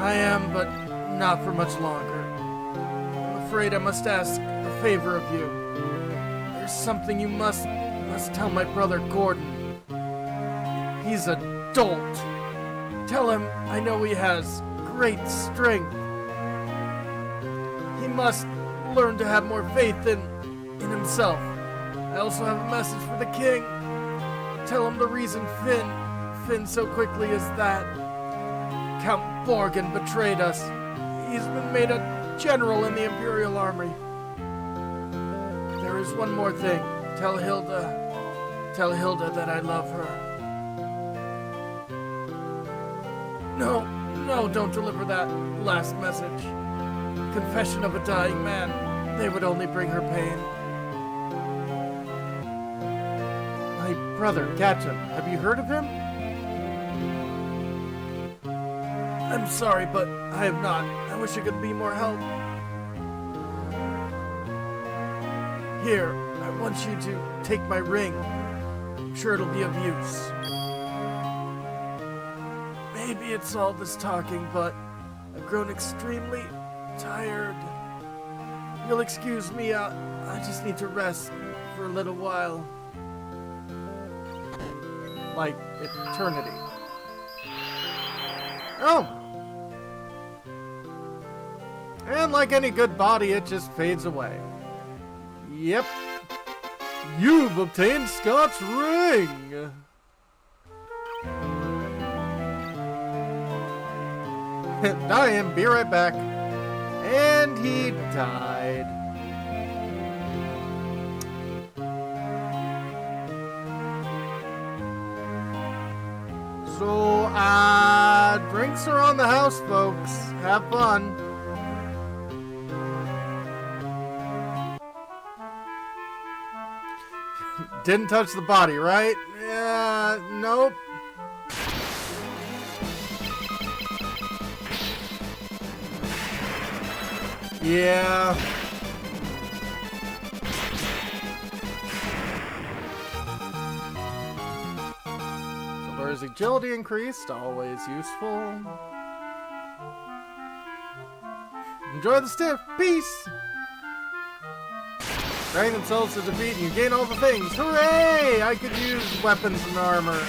I am, but not for much longer. I'm afraid I must ask a favor of you. There's something you must tell my brother Gordon. He's a dolt. Tell him I know he has great strength. He must learn to have more faith in himself. I also have a message for the king. Tell him the reason Finn so quickly is that Count Borgen betrayed us. He's been made a general in the Imperial Army. There is one more thing. Tell Hilda that I love her. No, don't deliver that last message. Confession of a dying man. They would only bring her pain. brother, Gatcham. Have you heard of him? I'm sorry, but I have not. I wish I could be more help. Here, I want you to take my ring. I'm sure it'll be of use. Maybe it's all this talking, but I've grown extremely tired. You'll excuse me, I just need to rest for a little while. Like eternity. Oh! And like any good body, it just fades away. Yep. You've obtained Scott's ring! Die him, be right back. And he died. So, drinks are on the house, folks. Have fun. Didn't touch the body, right? Yeah, nope. Yeah. So there's agility increased, always useful. Enjoy the stiff. Peace! Drag themselves to defeat and you gain all the things. Hooray! I could use weapons and armor.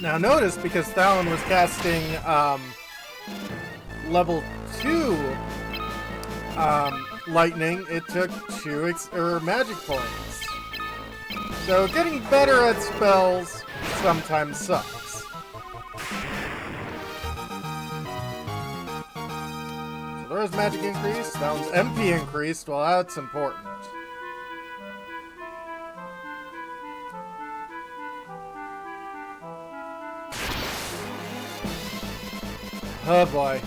Now notice, because Thalon was casting level 2 lightning, it took 2 magic points. So getting better at spells sometimes sucks. So there's magic increase, Thalon's MP increased, well that's important. Oh boy.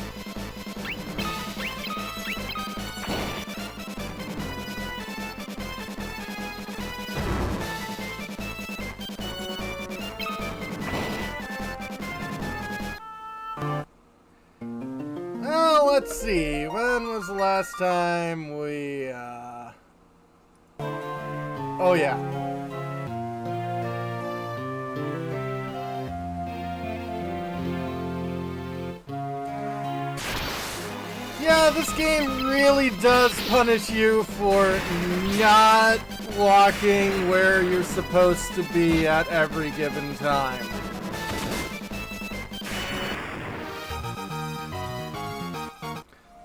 Well, let's see. When was the last time we, Oh yeah. Yeah, this game really does punish you for not walking where you're supposed to be at every given time.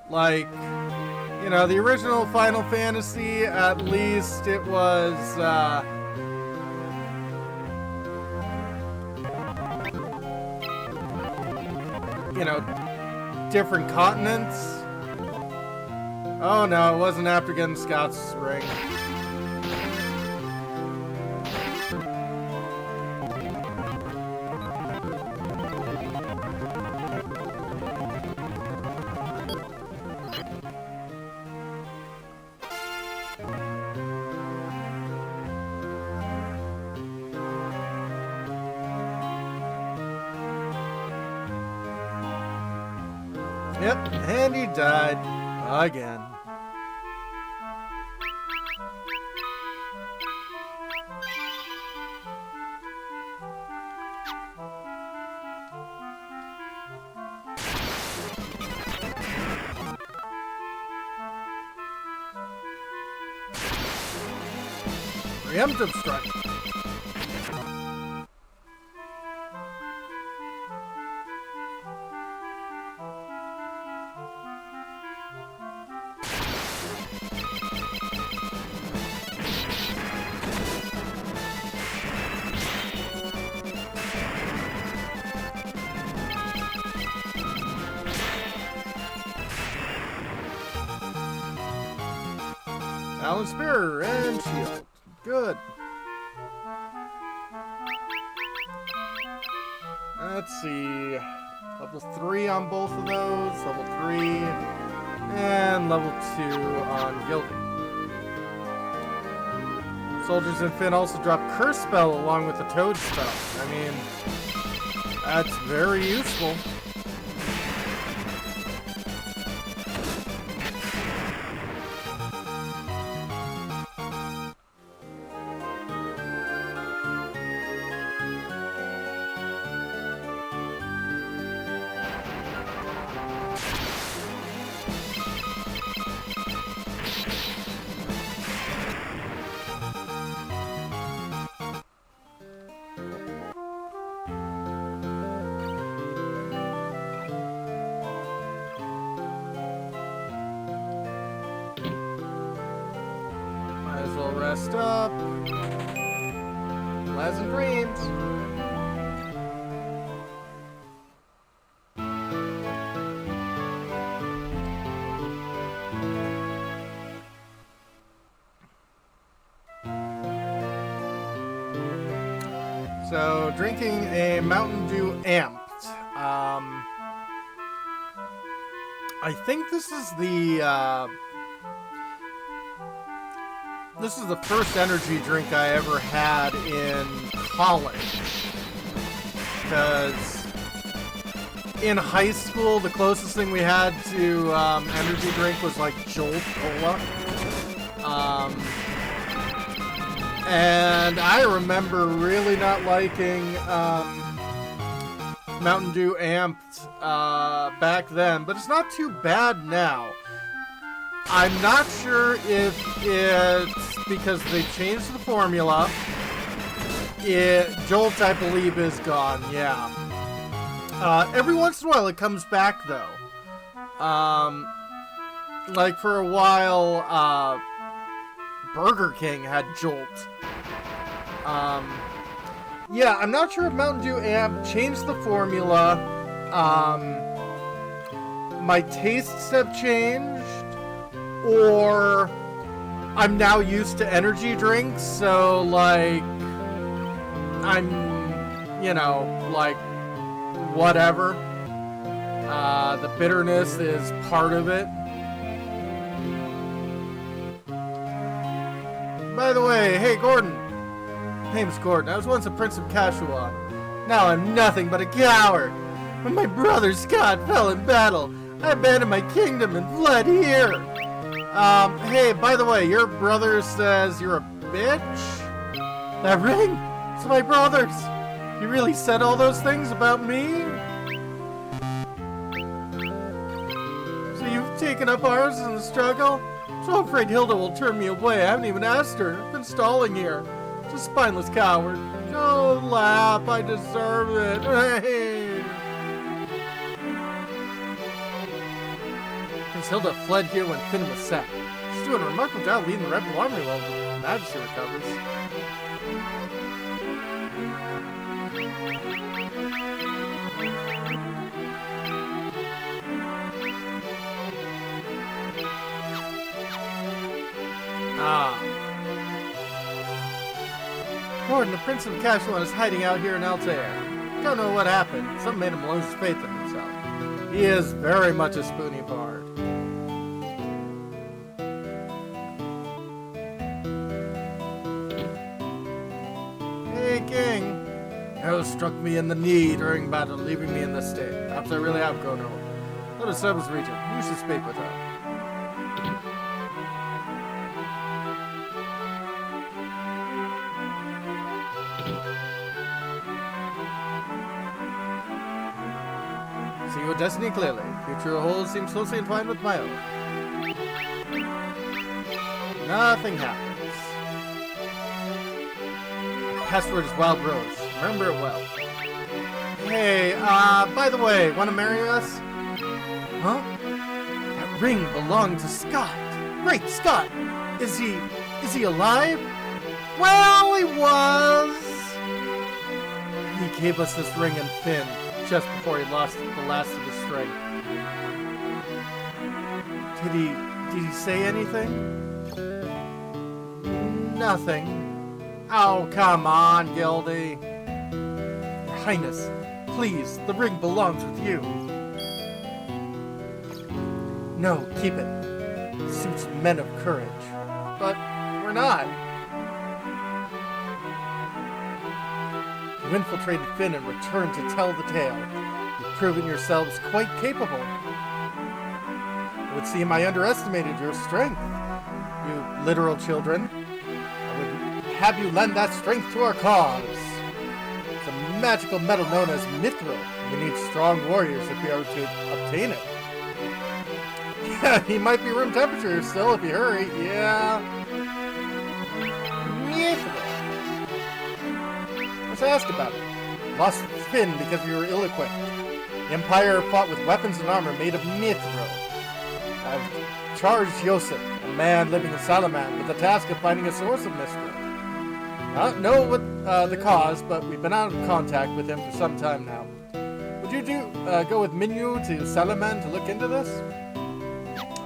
Like, you know, the original Final Fantasy, at least it was, you know, different continents. Oh no, it wasn't after getting Scott's ring. Yep, and he died again. Preemptive strike. Balance Spear and Shield. Good. Let's see. Level 3 on both of those. Level 3. And level 2 on Gilding. Soldiers and Finn also drop Curse Spell along with the Toad Spell. I mean, that's very useful. Rest up. Pleasant dreams. So, drinking a Mountain Dew Amped. I think this is the first energy drink I ever had in college. Because in high school, the closest thing we had to energy drink was like Jolt Cola. And I remember really not liking Mountain Dew Amped back then, but it's not too bad now. I'm not sure if it's because they changed the formula. Jolt, I believe, is gone, yeah. Every once in a while it comes back, though. Like for a while, Burger King had Jolt. Yeah, I'm not sure if Mountain Dew Amp changed the formula. My tastes have changed. Or I'm now used to energy drinks, so, like, I'm, you know, like, whatever. The bitterness is part of it. By the way, hey, Gordon. Name's Gordon. I was once a Prince of Kashuan. Now I'm nothing but a coward. When my brother Scott fell in battle, I abandoned my kingdom and fled here. Hey, by the way, your brother says you're a bitch? That ring? It's my brother's. You really said all those things about me? So you've taken up arms in the struggle? I'm so afraid Hilda will turn me away. I haven't even asked her. I've been stalling here. Just spineless coward. Don't laugh. I deserve it. Prince Hilda fled here when Finn was sacked. She's doing a remarkable job leading the rebel army while the Majesty recovers. Gordon, the Prince of Kashuan is hiding out here in Altair. Don't know what happened. Something made him lose faith in himself. He is very much a spoony bard. Hey, King. Arrow struck me in the knee during battle, leaving me in this state. Perhaps I really have grown old. Let us serve as regent. You should speak with her. See your destiny clearly. Future whole seems closely entwined with my own. Nothing happens. Password is Wild Rose. Remember it well. Hey, by the way, want to marry us? Huh? That ring belonged to Scott. Great Scott! Is he alive? Well, he was. He gave us this ring and Finn just before he lost the last of his strength. Did he say anything? Nothing. Oh, come on, Gildy. Your Highness, please, the ring belongs with you. No, keep it. It suits men of courage. But we're not. You infiltrated Finn and returned to tell the tale. You've proven yourselves quite capable. It would seem I underestimated your strength, you literal children. I would have you lend that strength to our cause. It's a magical metal known as mithril. We need strong warriors if we are to obtain it. Yeah, he might be room temperature still if you hurry. Yeah. Mithril. Let's ask about it. Lost Finn because we were ill-equipped. The Empire fought with weapons and armor made of mithril. I've charged Yosef, a man living in Aaaaand, with the task of finding a source of mithril. I don't know what the cause, but we've been out of contact with him for some time now. Would you go with Minyu to Aaaaand to look into this?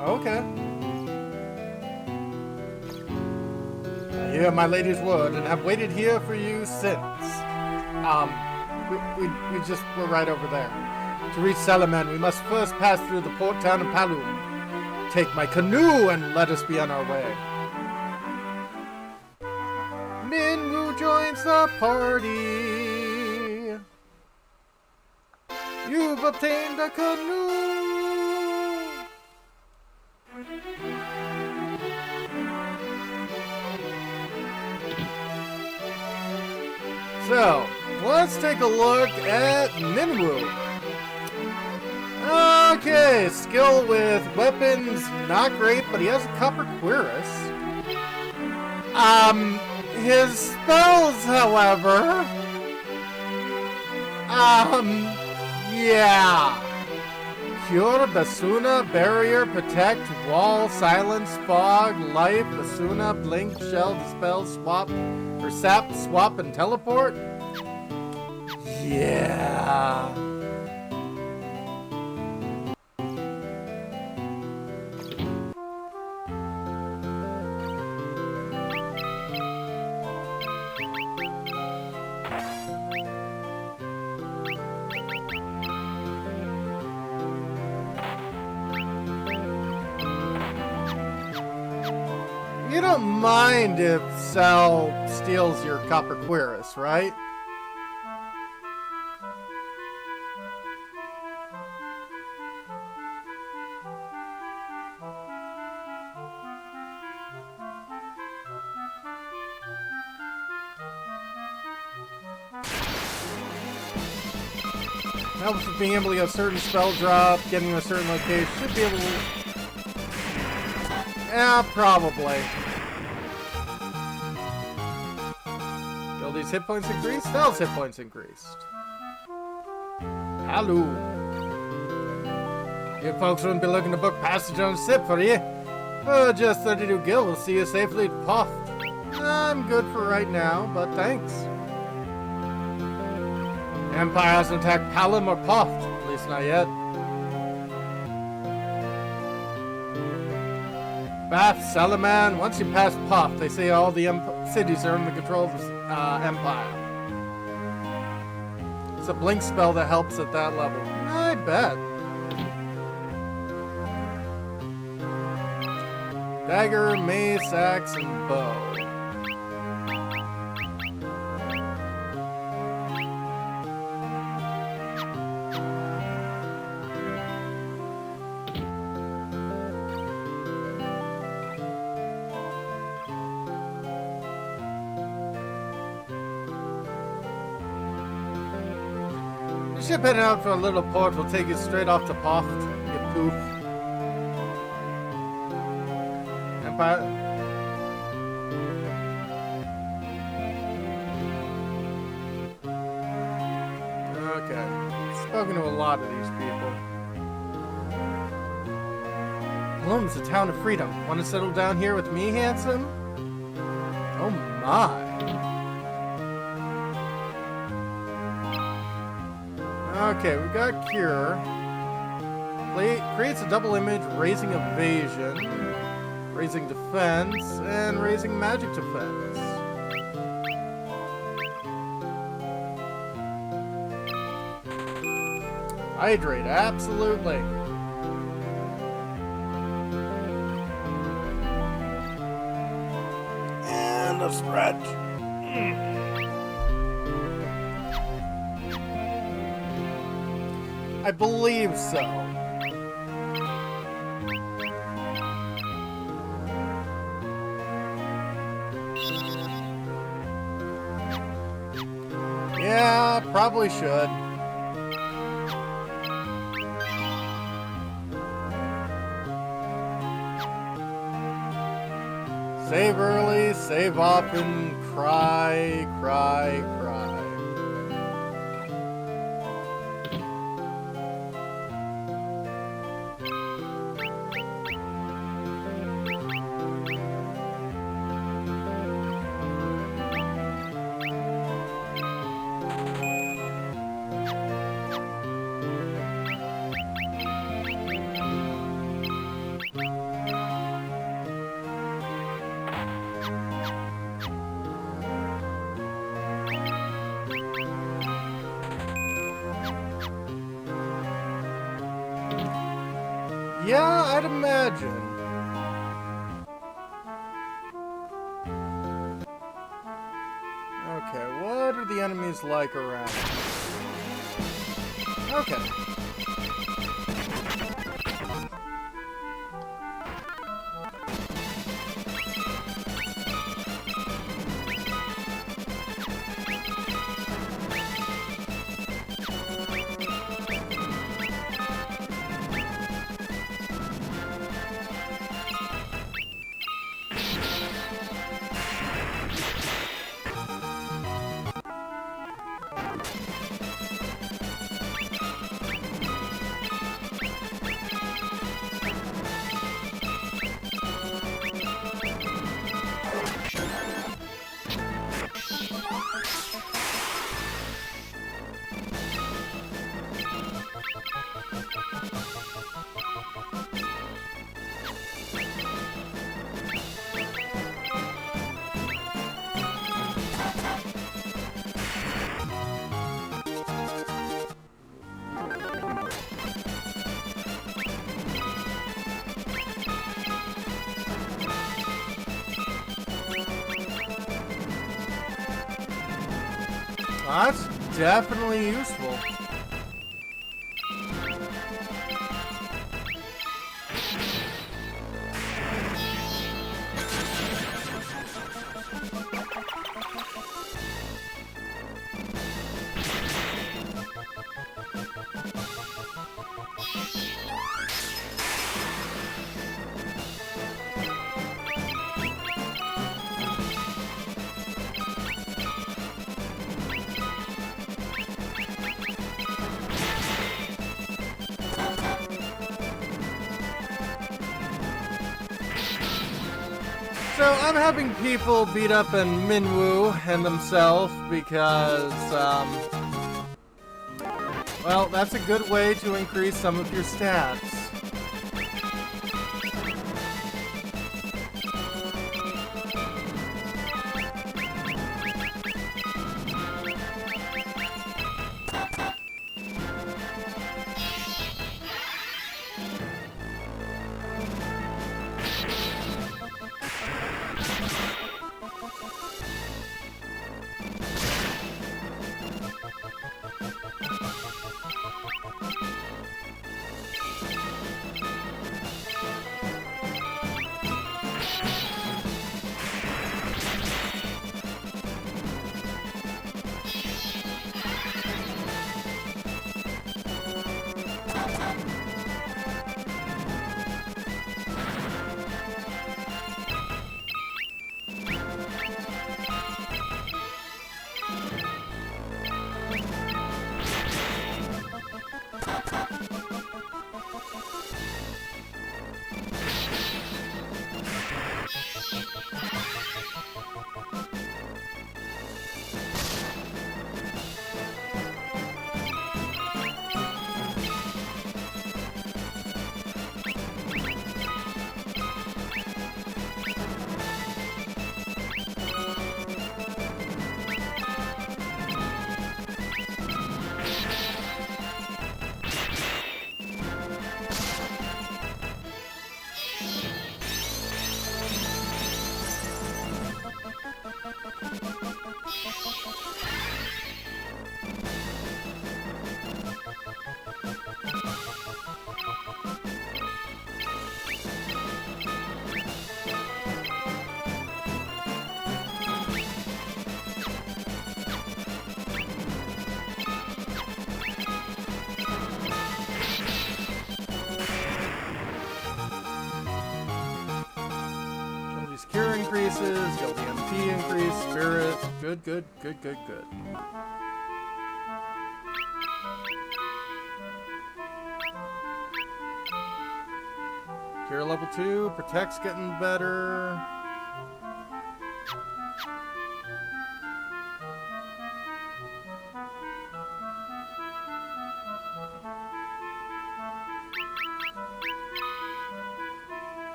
Okay. I hear my lady's word and have waited here for you since. We're right over there. To reach Aaaaand, we must first pass through the port town of Palum. Take my canoe and let us be on our way. Minwu joins the party. You've obtained a canoe. So, let's take a look at Minwu. Okay, skill with weapons, not great, but he has a copper cuirass. His spells, however, yeah. Cure, Basuna, Barrier, Protect, Wall, Silence, Fog, Life, Basuna, Blink, Shell, Dispel, Swap, or Sap, Swap, and Teleport? Yeah. You don't mind if Sal steals your copper cuirass, right? Helps with being able to get a certain spell drop, getting to a certain location. Should be able to... Yeah, probably. Gildy's hit points increased? Sal's hit points increased. Hello. You folks wouldn't be looking to book passage on a ship for you. Just 32 gil will see you safely at Puff. I'm good for right now, but thanks. Empire hasn't attacked Palom or Puffed, at least not yet. Bath, Salaman, once you pass Puff, they say all the cities are under control of the Empire. It's a blink spell that helps at that level. I bet. Dagger, mace, axe, and bow. The ship heading out for a little port will take you straight off to Poft, you poof. Empire. Okay. Spoken to a lot of these people. Palom's a town of freedom. Want to settle down here with me, handsome? Oh my. Okay, we got Cure. Creates a double image, raising evasion. raising defense, and raising magic defense. Hydrate, absolutely. And a stretch. I believe so. Yeah, probably should. Save early, save often, cry, cry, cry. Yeah, I'd imagine. Okay, what are the enemies like around? Okay. That's definitely useful. So I'm having people beat up and Minwoo and themselves because, well, that's a good way to increase some of your stats. increases, guilty MP increase, spirit. Good, good, good, good, good. Cure level 2, protect's getting better.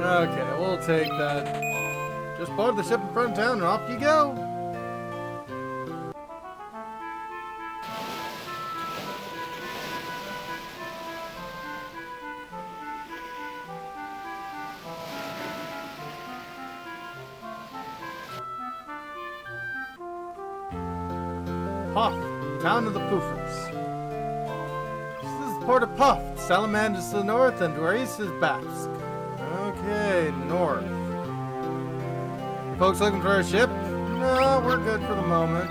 Okay, we'll take that. Just board the ship in front of town and off you go. Puff, town of the Poofers. This is the port of Puff. Salamander is to the north and Doris is Basque. Okay, north. Folks looking for a ship? No, we're good for the moment.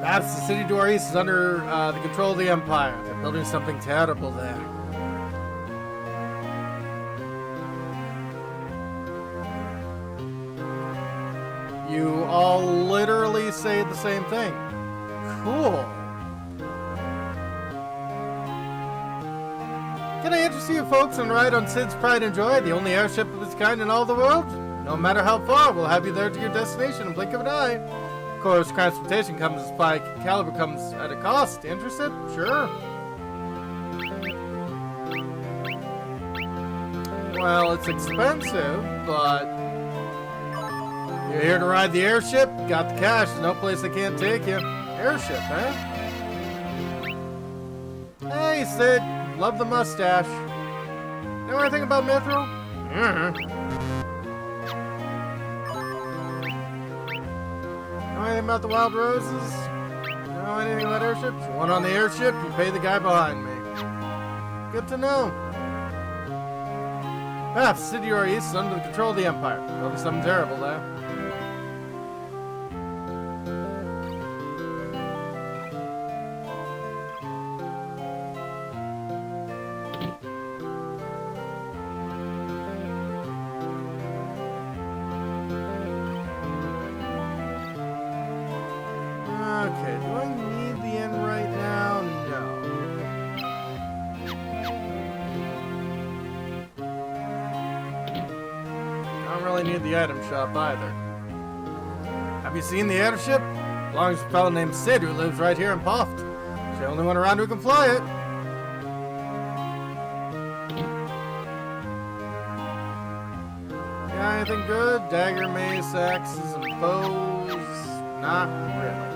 Perhaps the city Doris is under the control of the Empire. They're building something terrible there. You all literally say the same thing. Cool. Can I interest you folks on a ride on Sid's Pride and Joy, the only airship of its kind in all the world? No matter how far, we'll have you there to your destination in a blink of an eye. Of course, transportation comes as by caliber comes at a cost. Interested? Sure. Well, it's expensive, but you're here to ride the airship? Got the cash. There's no place they can't take you. Airship, huh? Hey, Sid. Love the mustache. Know anything about Mithril? Know anything about the Wild Roses? Know anything about airships? You want on the airship? You pay the guy behind me. Good to know. Ah, City or East is under the control of the Empire. Probably something terrible there. Okay, do I need the inn right now? No. I don't really need the item shop either. Have you seen the airship? Belongs to a fellow named Sid who lives right here in Poft. He's the only one around who can fly it. Yeah, anything good? Dagger, mace, axes, and bows? Not really.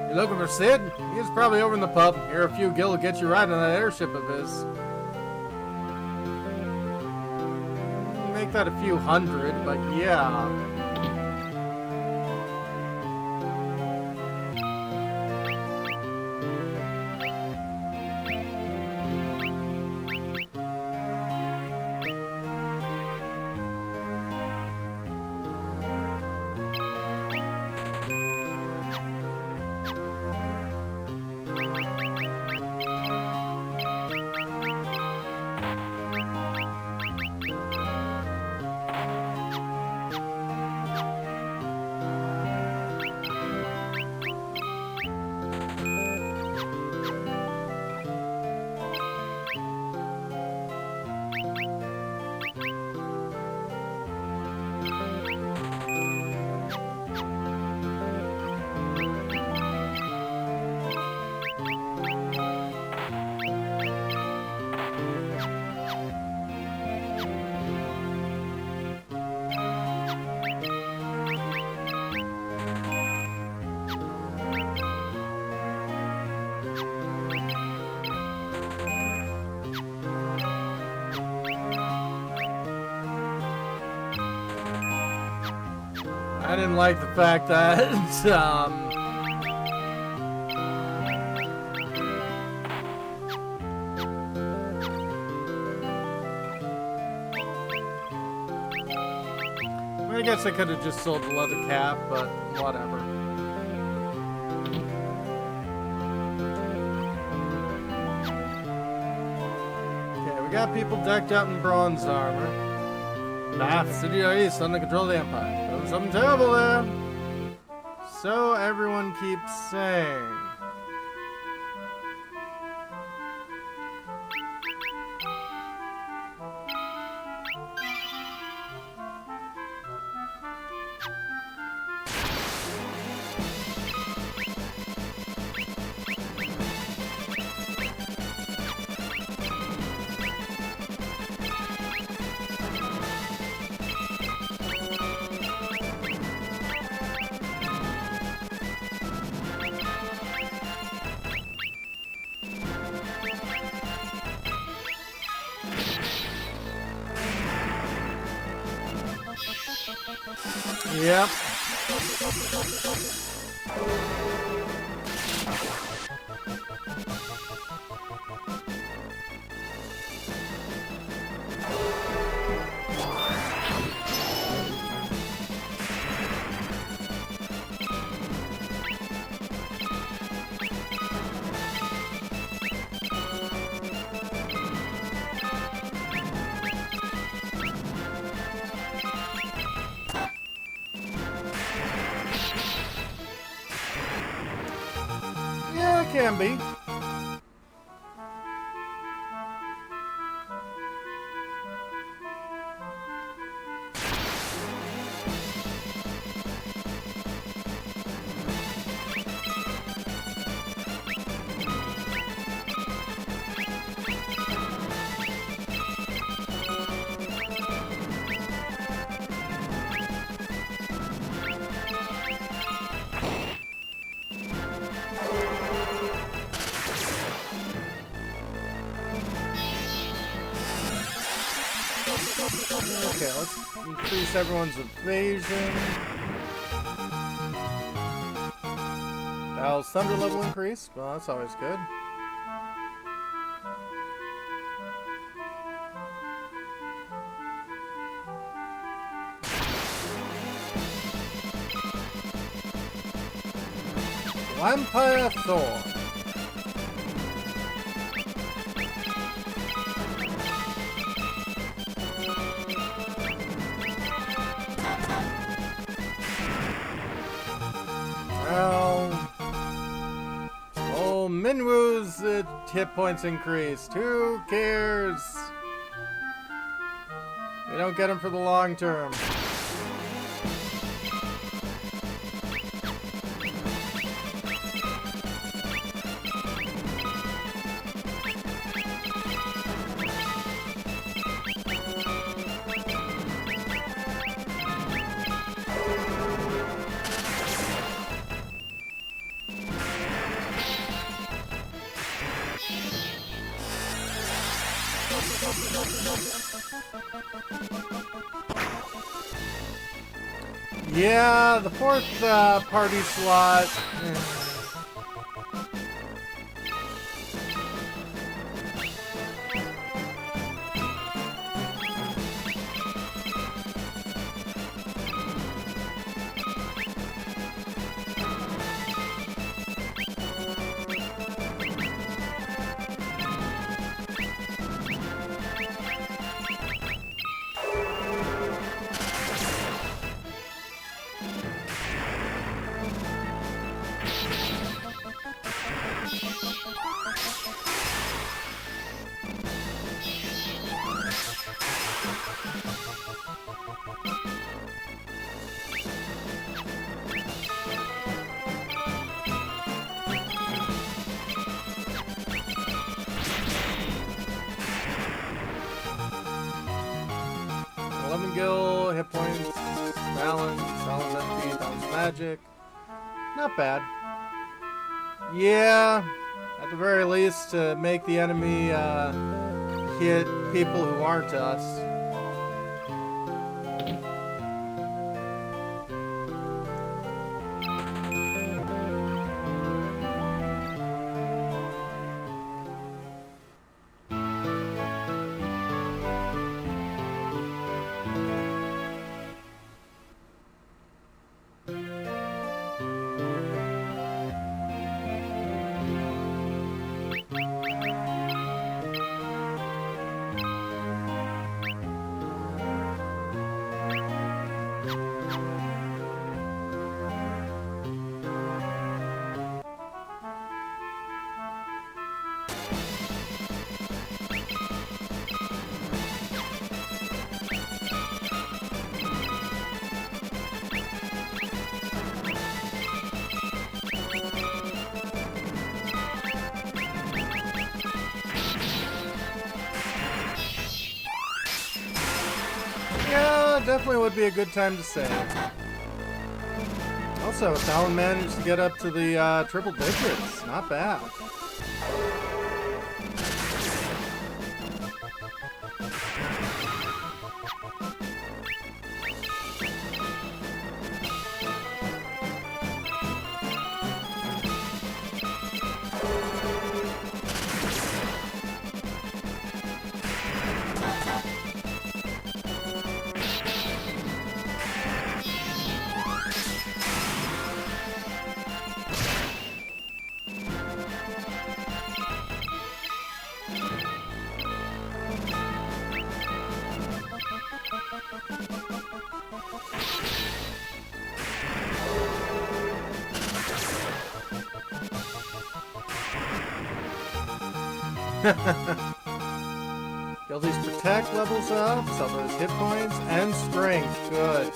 You looking for Sid? He's probably over in the pub. Here a few gil will get you riding on that airship of his. Make that a few hundred, but yeah. I didn't like the fact that, I guess I could have just sold the leather cap, but whatever. Okay, we got people decked out in bronze armor. Bath City East under control of the Empire. Doing something terrible there. So everyone keeps saying. Yep. Yeah, it can be. Okay, let's increase everyone's evasion. Val's thunder level increase. Well, that's always good. Vampire Thorn. Oh, Minwoo's hit points increased. Who cares? They don't get him for the long term. Yeah, the fourth party slot. Gil, hit points, balance MP, balance magic. Not bad. Yeah, at the very least to make the enemy hit people who aren't us. definitely would be a good time to save. Also, Alan managed to get up to the triple digits. Not bad. Guilty's Protect levels up, some of his hit points, and strength. Good.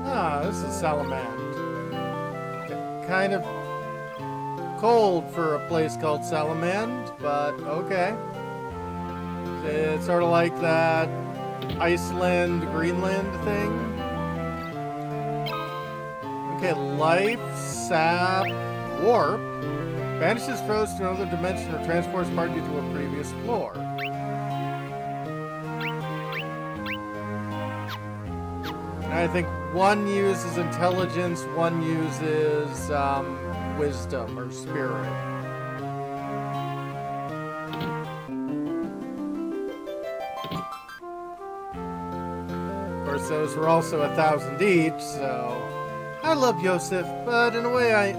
Ah, this is Aaaaand. Kind of cold for a place called Aaaaand, but okay. It's sort of like that Iceland, Greenland thing. Okay, life, sap, warp. Banishes foes to another dimension or transports party to a previous floor. I think one uses intelligence, one uses wisdom or spirit. Of course, those were also 1,000 each, so I love Yosef, but in a way, I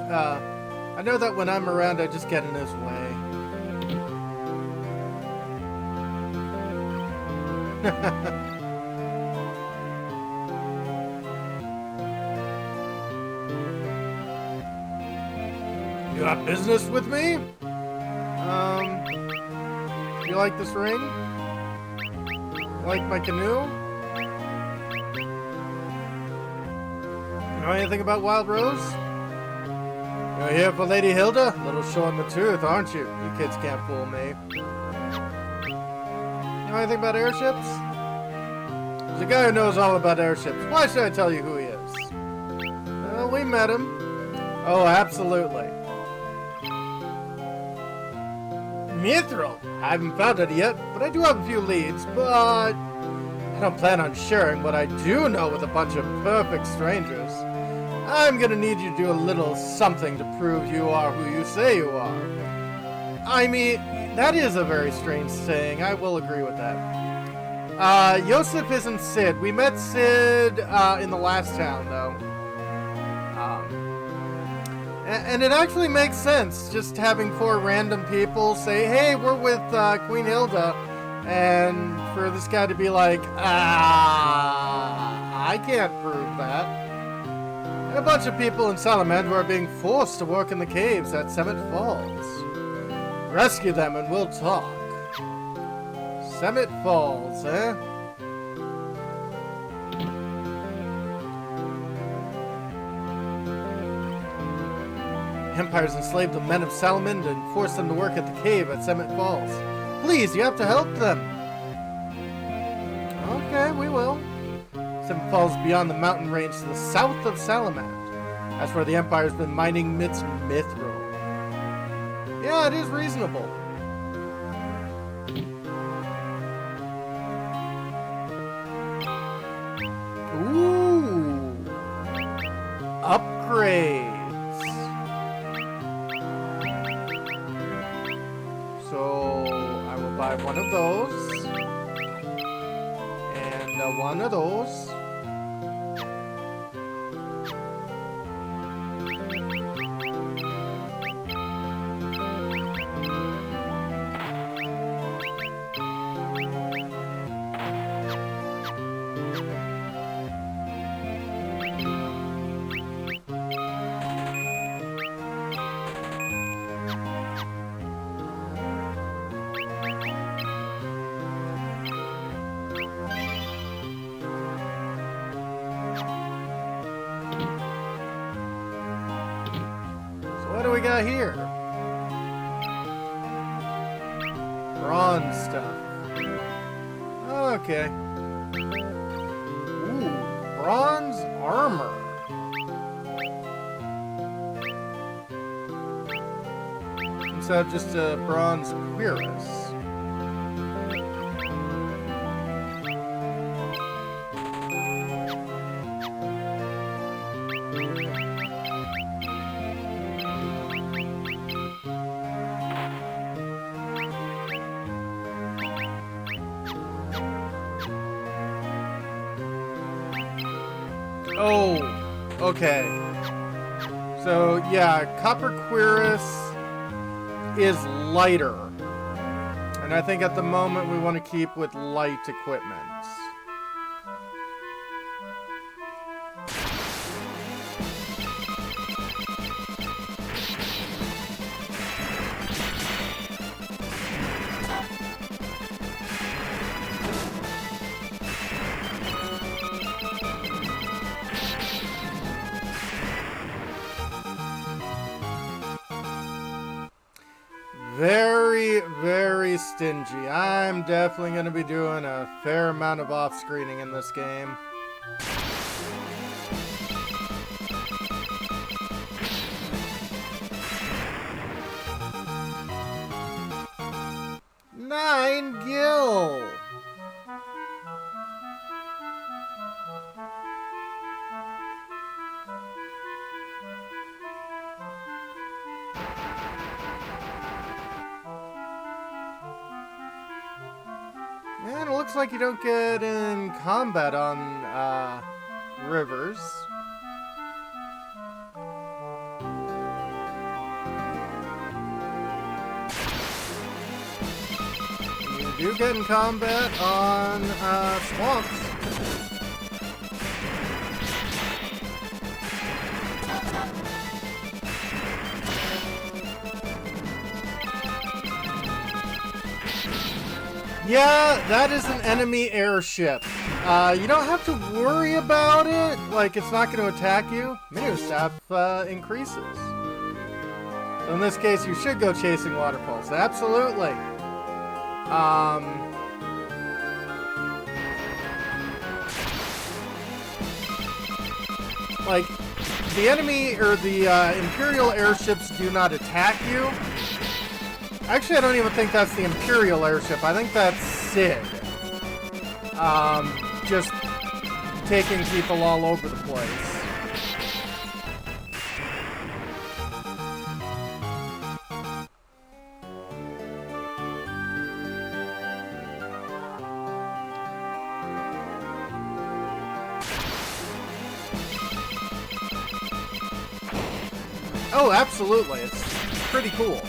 know that when I'm around, I just get in his way. You got business with me? You like this ring? You like my canoe? You know anything about Wild Rose? You're here for Lady Hilda? A little short in the tooth, aren't you? You kids can't fool me. You know anything about airships? There's a guy who knows all about airships. Why should I tell you who he is? We met him. Oh, absolutely. Mithril. I haven't found it yet, but I do have a few leads, but I don't plan on sharing what I do know with a bunch of perfect strangers. I'm gonna need you to do a little something to prove you are who you say you are. I mean, that is a very strange saying. I will agree with that. Yosef isn't Sid. We met Sid in the last town, though. And it actually makes sense, just having 4 random people say, hey, we're with Queen Hilda, and for this guy to be like, I can't prove that. And a bunch of people in Aaaaand who are being forced to work in the caves at Summit Falls. Rescue them and we'll talk. Summit Falls, eh? Empire's enslaved the men of Aaaaand and forced them to work at the cave at Summit Falls. Please, you have to help them. Okay, we will. Summit Falls beyond the mountain range to the south of Aaaaand. That's where the Empire's been mining its mithril. Yeah, it is reasonable. Ooh. So I will buy one of those. And one of those. What do we got here? Bronze stuff. Okay. Ooh, bronze armor. Instead of just a bronze cuirass. Oh, okay. So, yeah, Copper Cuirass is lighter. And I think at the moment we want to keep with light equipment. Very, very stingy. I'm definitely going to be doing a fair amount of off-screening in this game. Nine gil! And it looks like you don't get in combat on rivers. You do get in combat on swamps. Yeah, that is an enemy airship. You don't have to worry about it. Like, it's not going to attack you. Menu staff increases. So in this case, you should go chasing waterfalls. Absolutely. Like, the enemy or the Imperial airships do not attack you. Actually, I don't even think that's the Imperial airship. I think that's Sid. Just taking people all over the place. Oh, absolutely. It's pretty cool.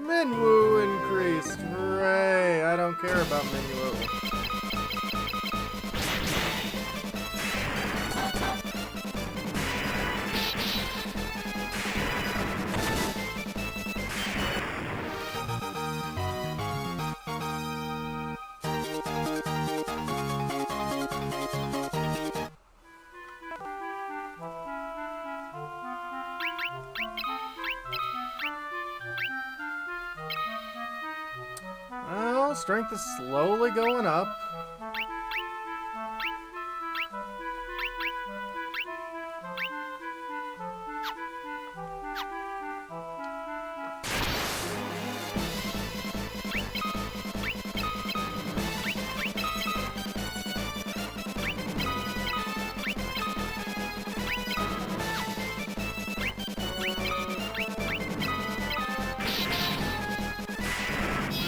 Minwoo increased. Hooray. I don't care about Minwoo. Well, strength is slowly going up.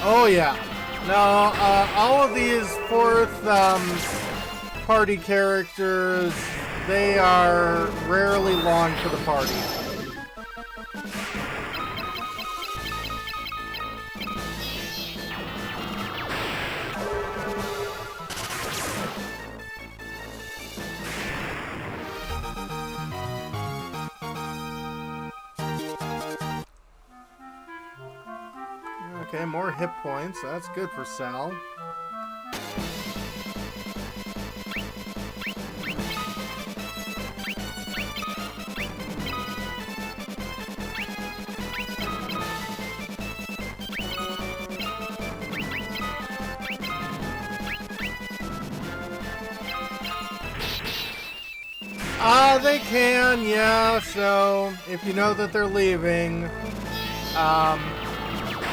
Oh yeah. No, all of these fourth party characters, they are rarely long for the party. Okay, more hit points. That's good for Sal. They can, yeah. So if you know that they're leaving,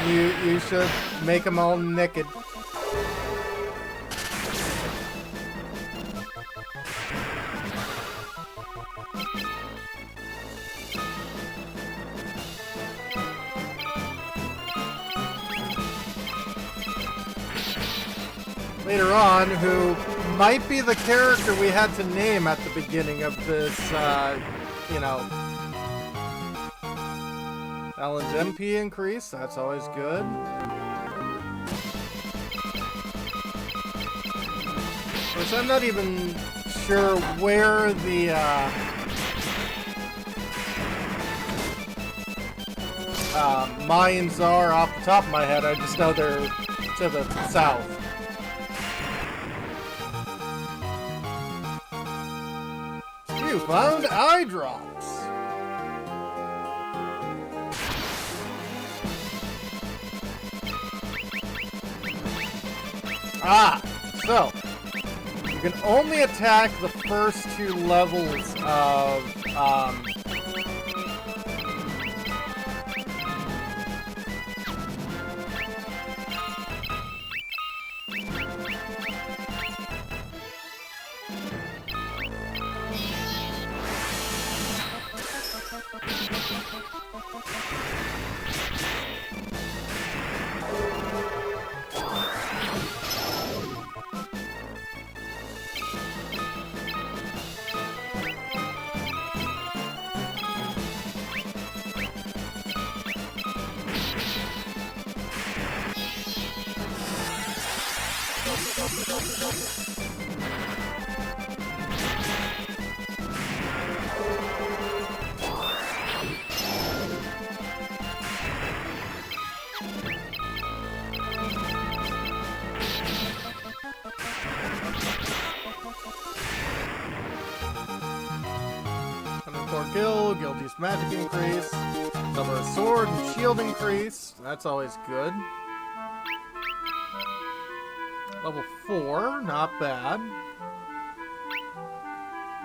you should make them all naked. Later on, who might be the character we had to name at the beginning of this, you know, Aaland's MP increase, that's always good. Of course, I'm not even sure where the, mines are off the top of my head. I just know they're to the south. You found eye drops. So you can only attack the first two levels of guild use magic increase, number of sword and shield increase. That's always good. Level 4, not bad.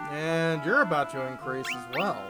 And you're about to increase as well.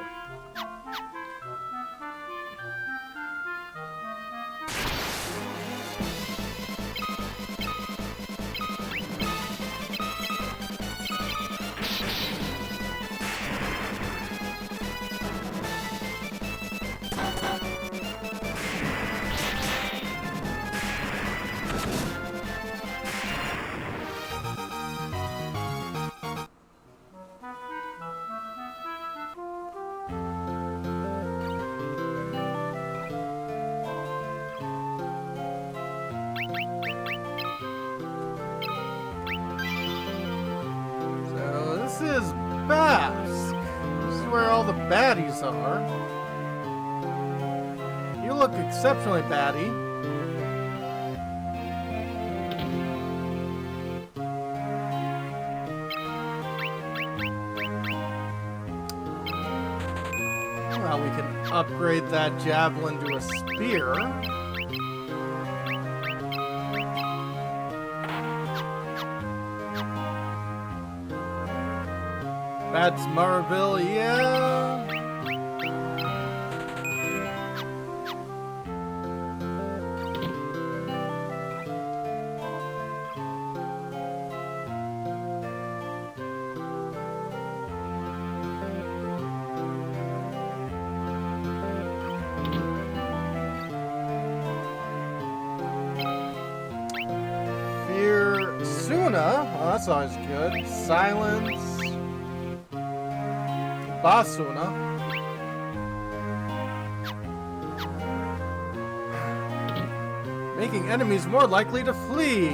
This is Basque. This is where all the baddies are. You look exceptionally batty. Well, we can upgrade that javelin to a spear. That's Marville, yeah. Oh, that sounds good. Silence. Basuna. Making enemies more likely to flee.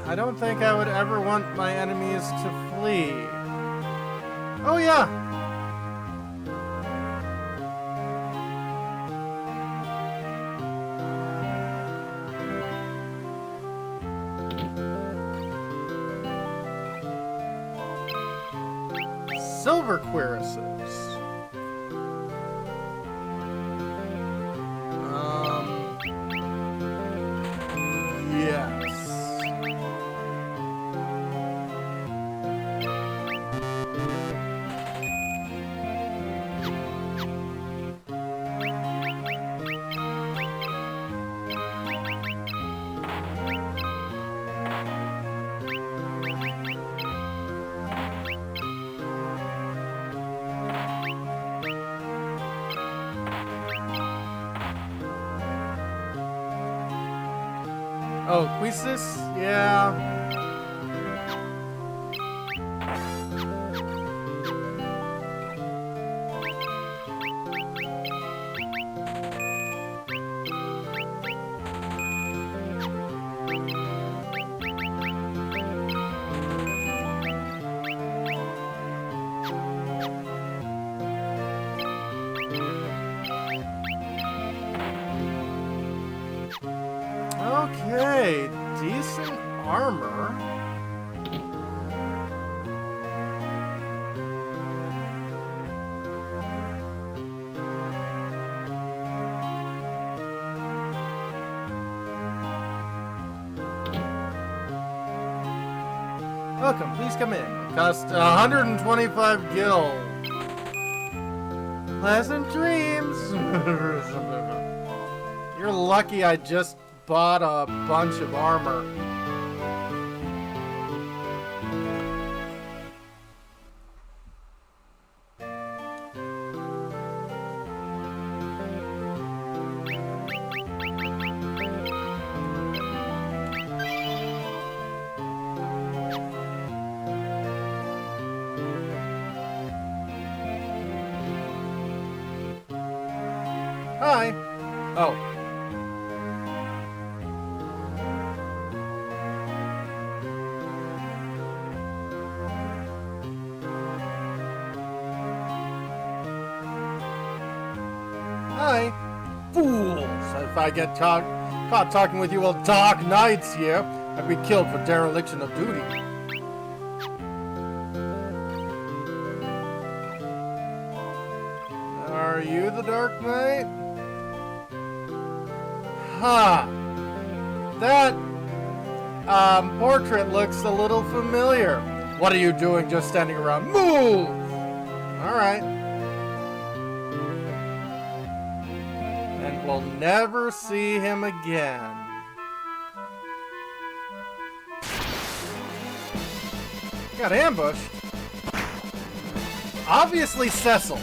I don't think I would ever want my enemies to flee. Oh yeah. Silver cuirasses. Yes. Oh, Quisis? Yeah. Okay, decent armor. Welcome, please come in. Cost 125 gil. Pleasant dreams. You're lucky I just bought a bunch of armor. Hi. Oh. Hi. Fools! If I get caught talking with you while dark nights here, I'd be killed for dereliction of duty. Are you the Dark Knight? Huh. That, portrait looks a little familiar. What are you doing just standing around? Move! Alright. And we'll never see him again. Got ambushed. Obviously Cecil.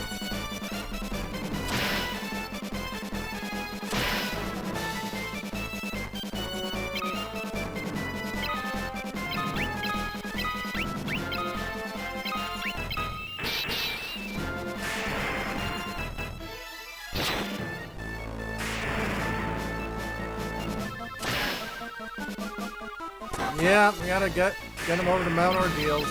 Yeah, we gotta get him over to Mount Ordeals.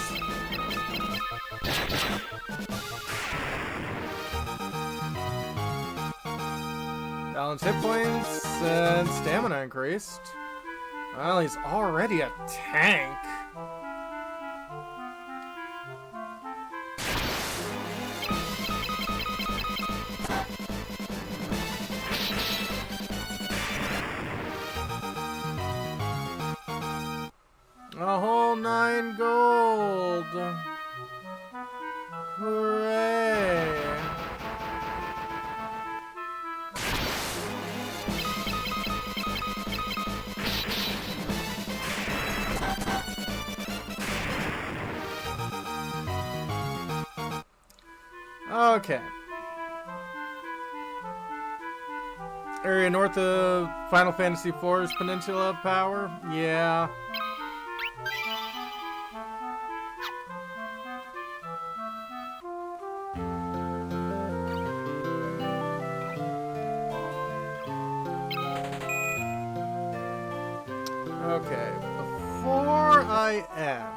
Balance hit points and stamina increased. Well, he's already a tank. A whole 9 gold. Hooray! Okay. Area north of Final Fantasy IV's Peninsula of Power? Yeah. Okay, before I end...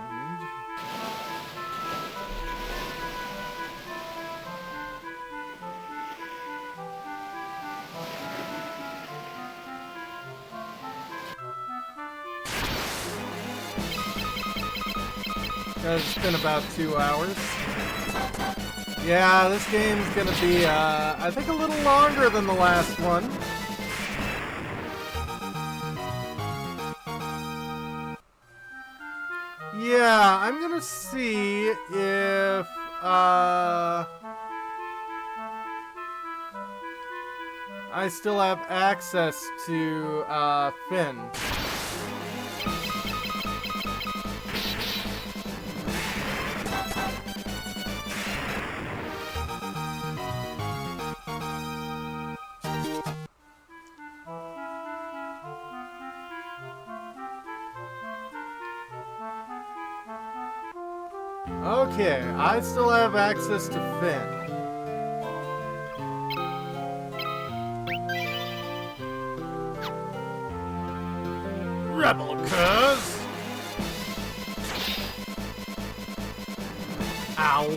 It's been about 2 hours. Yeah, this game's gonna be, I think a little longer than the last one. Yeah, I'm gonna see if, I still have access to, Finn. Okay, I still have access to Finn. Rebel cuz! Ow.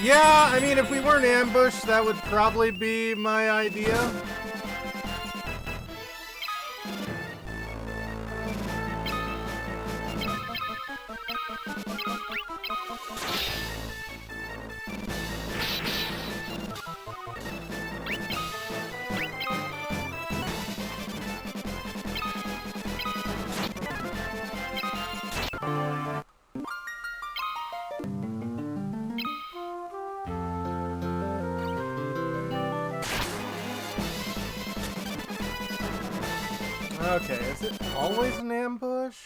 Yeah, I mean, if we weren't ambushed, that would probably be my idea. Okay, is it always an ambush?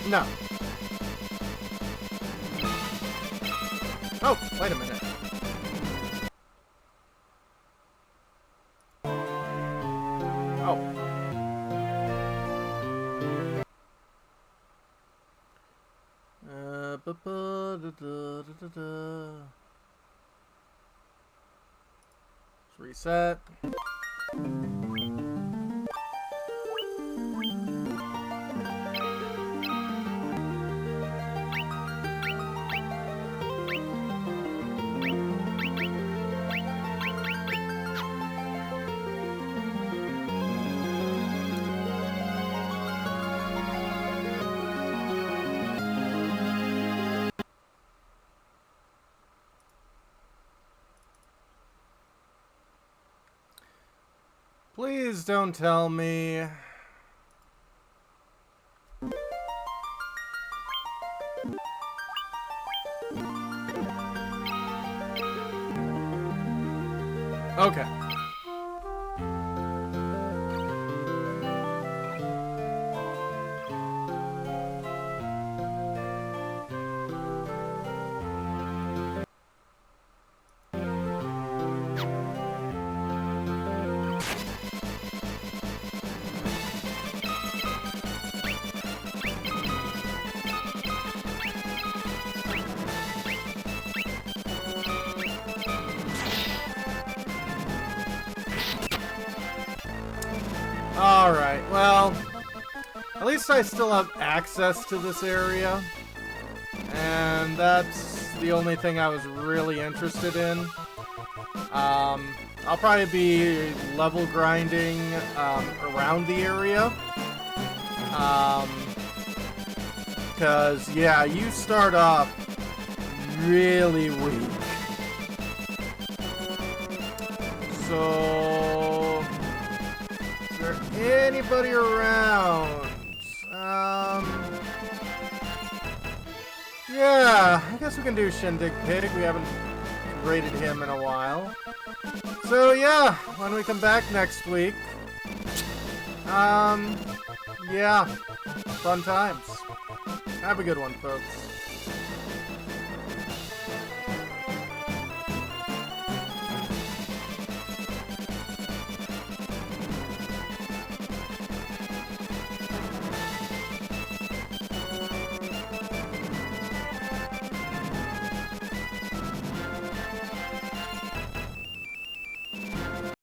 No. Oh, wait a minute. Oh. Let's reset. Please don't tell me. Okay. Alright, well, at least I still have access to this area, and that's the only thing I was really interested in. I'll probably be level grinding around the area, because, yeah, you start off really weak. So, is there anybody around? Yeah, I guess we can do Shindig Pig. We haven't rated him in a while. So, yeah, when we come back next week, yeah, fun times. Have a good one, folks.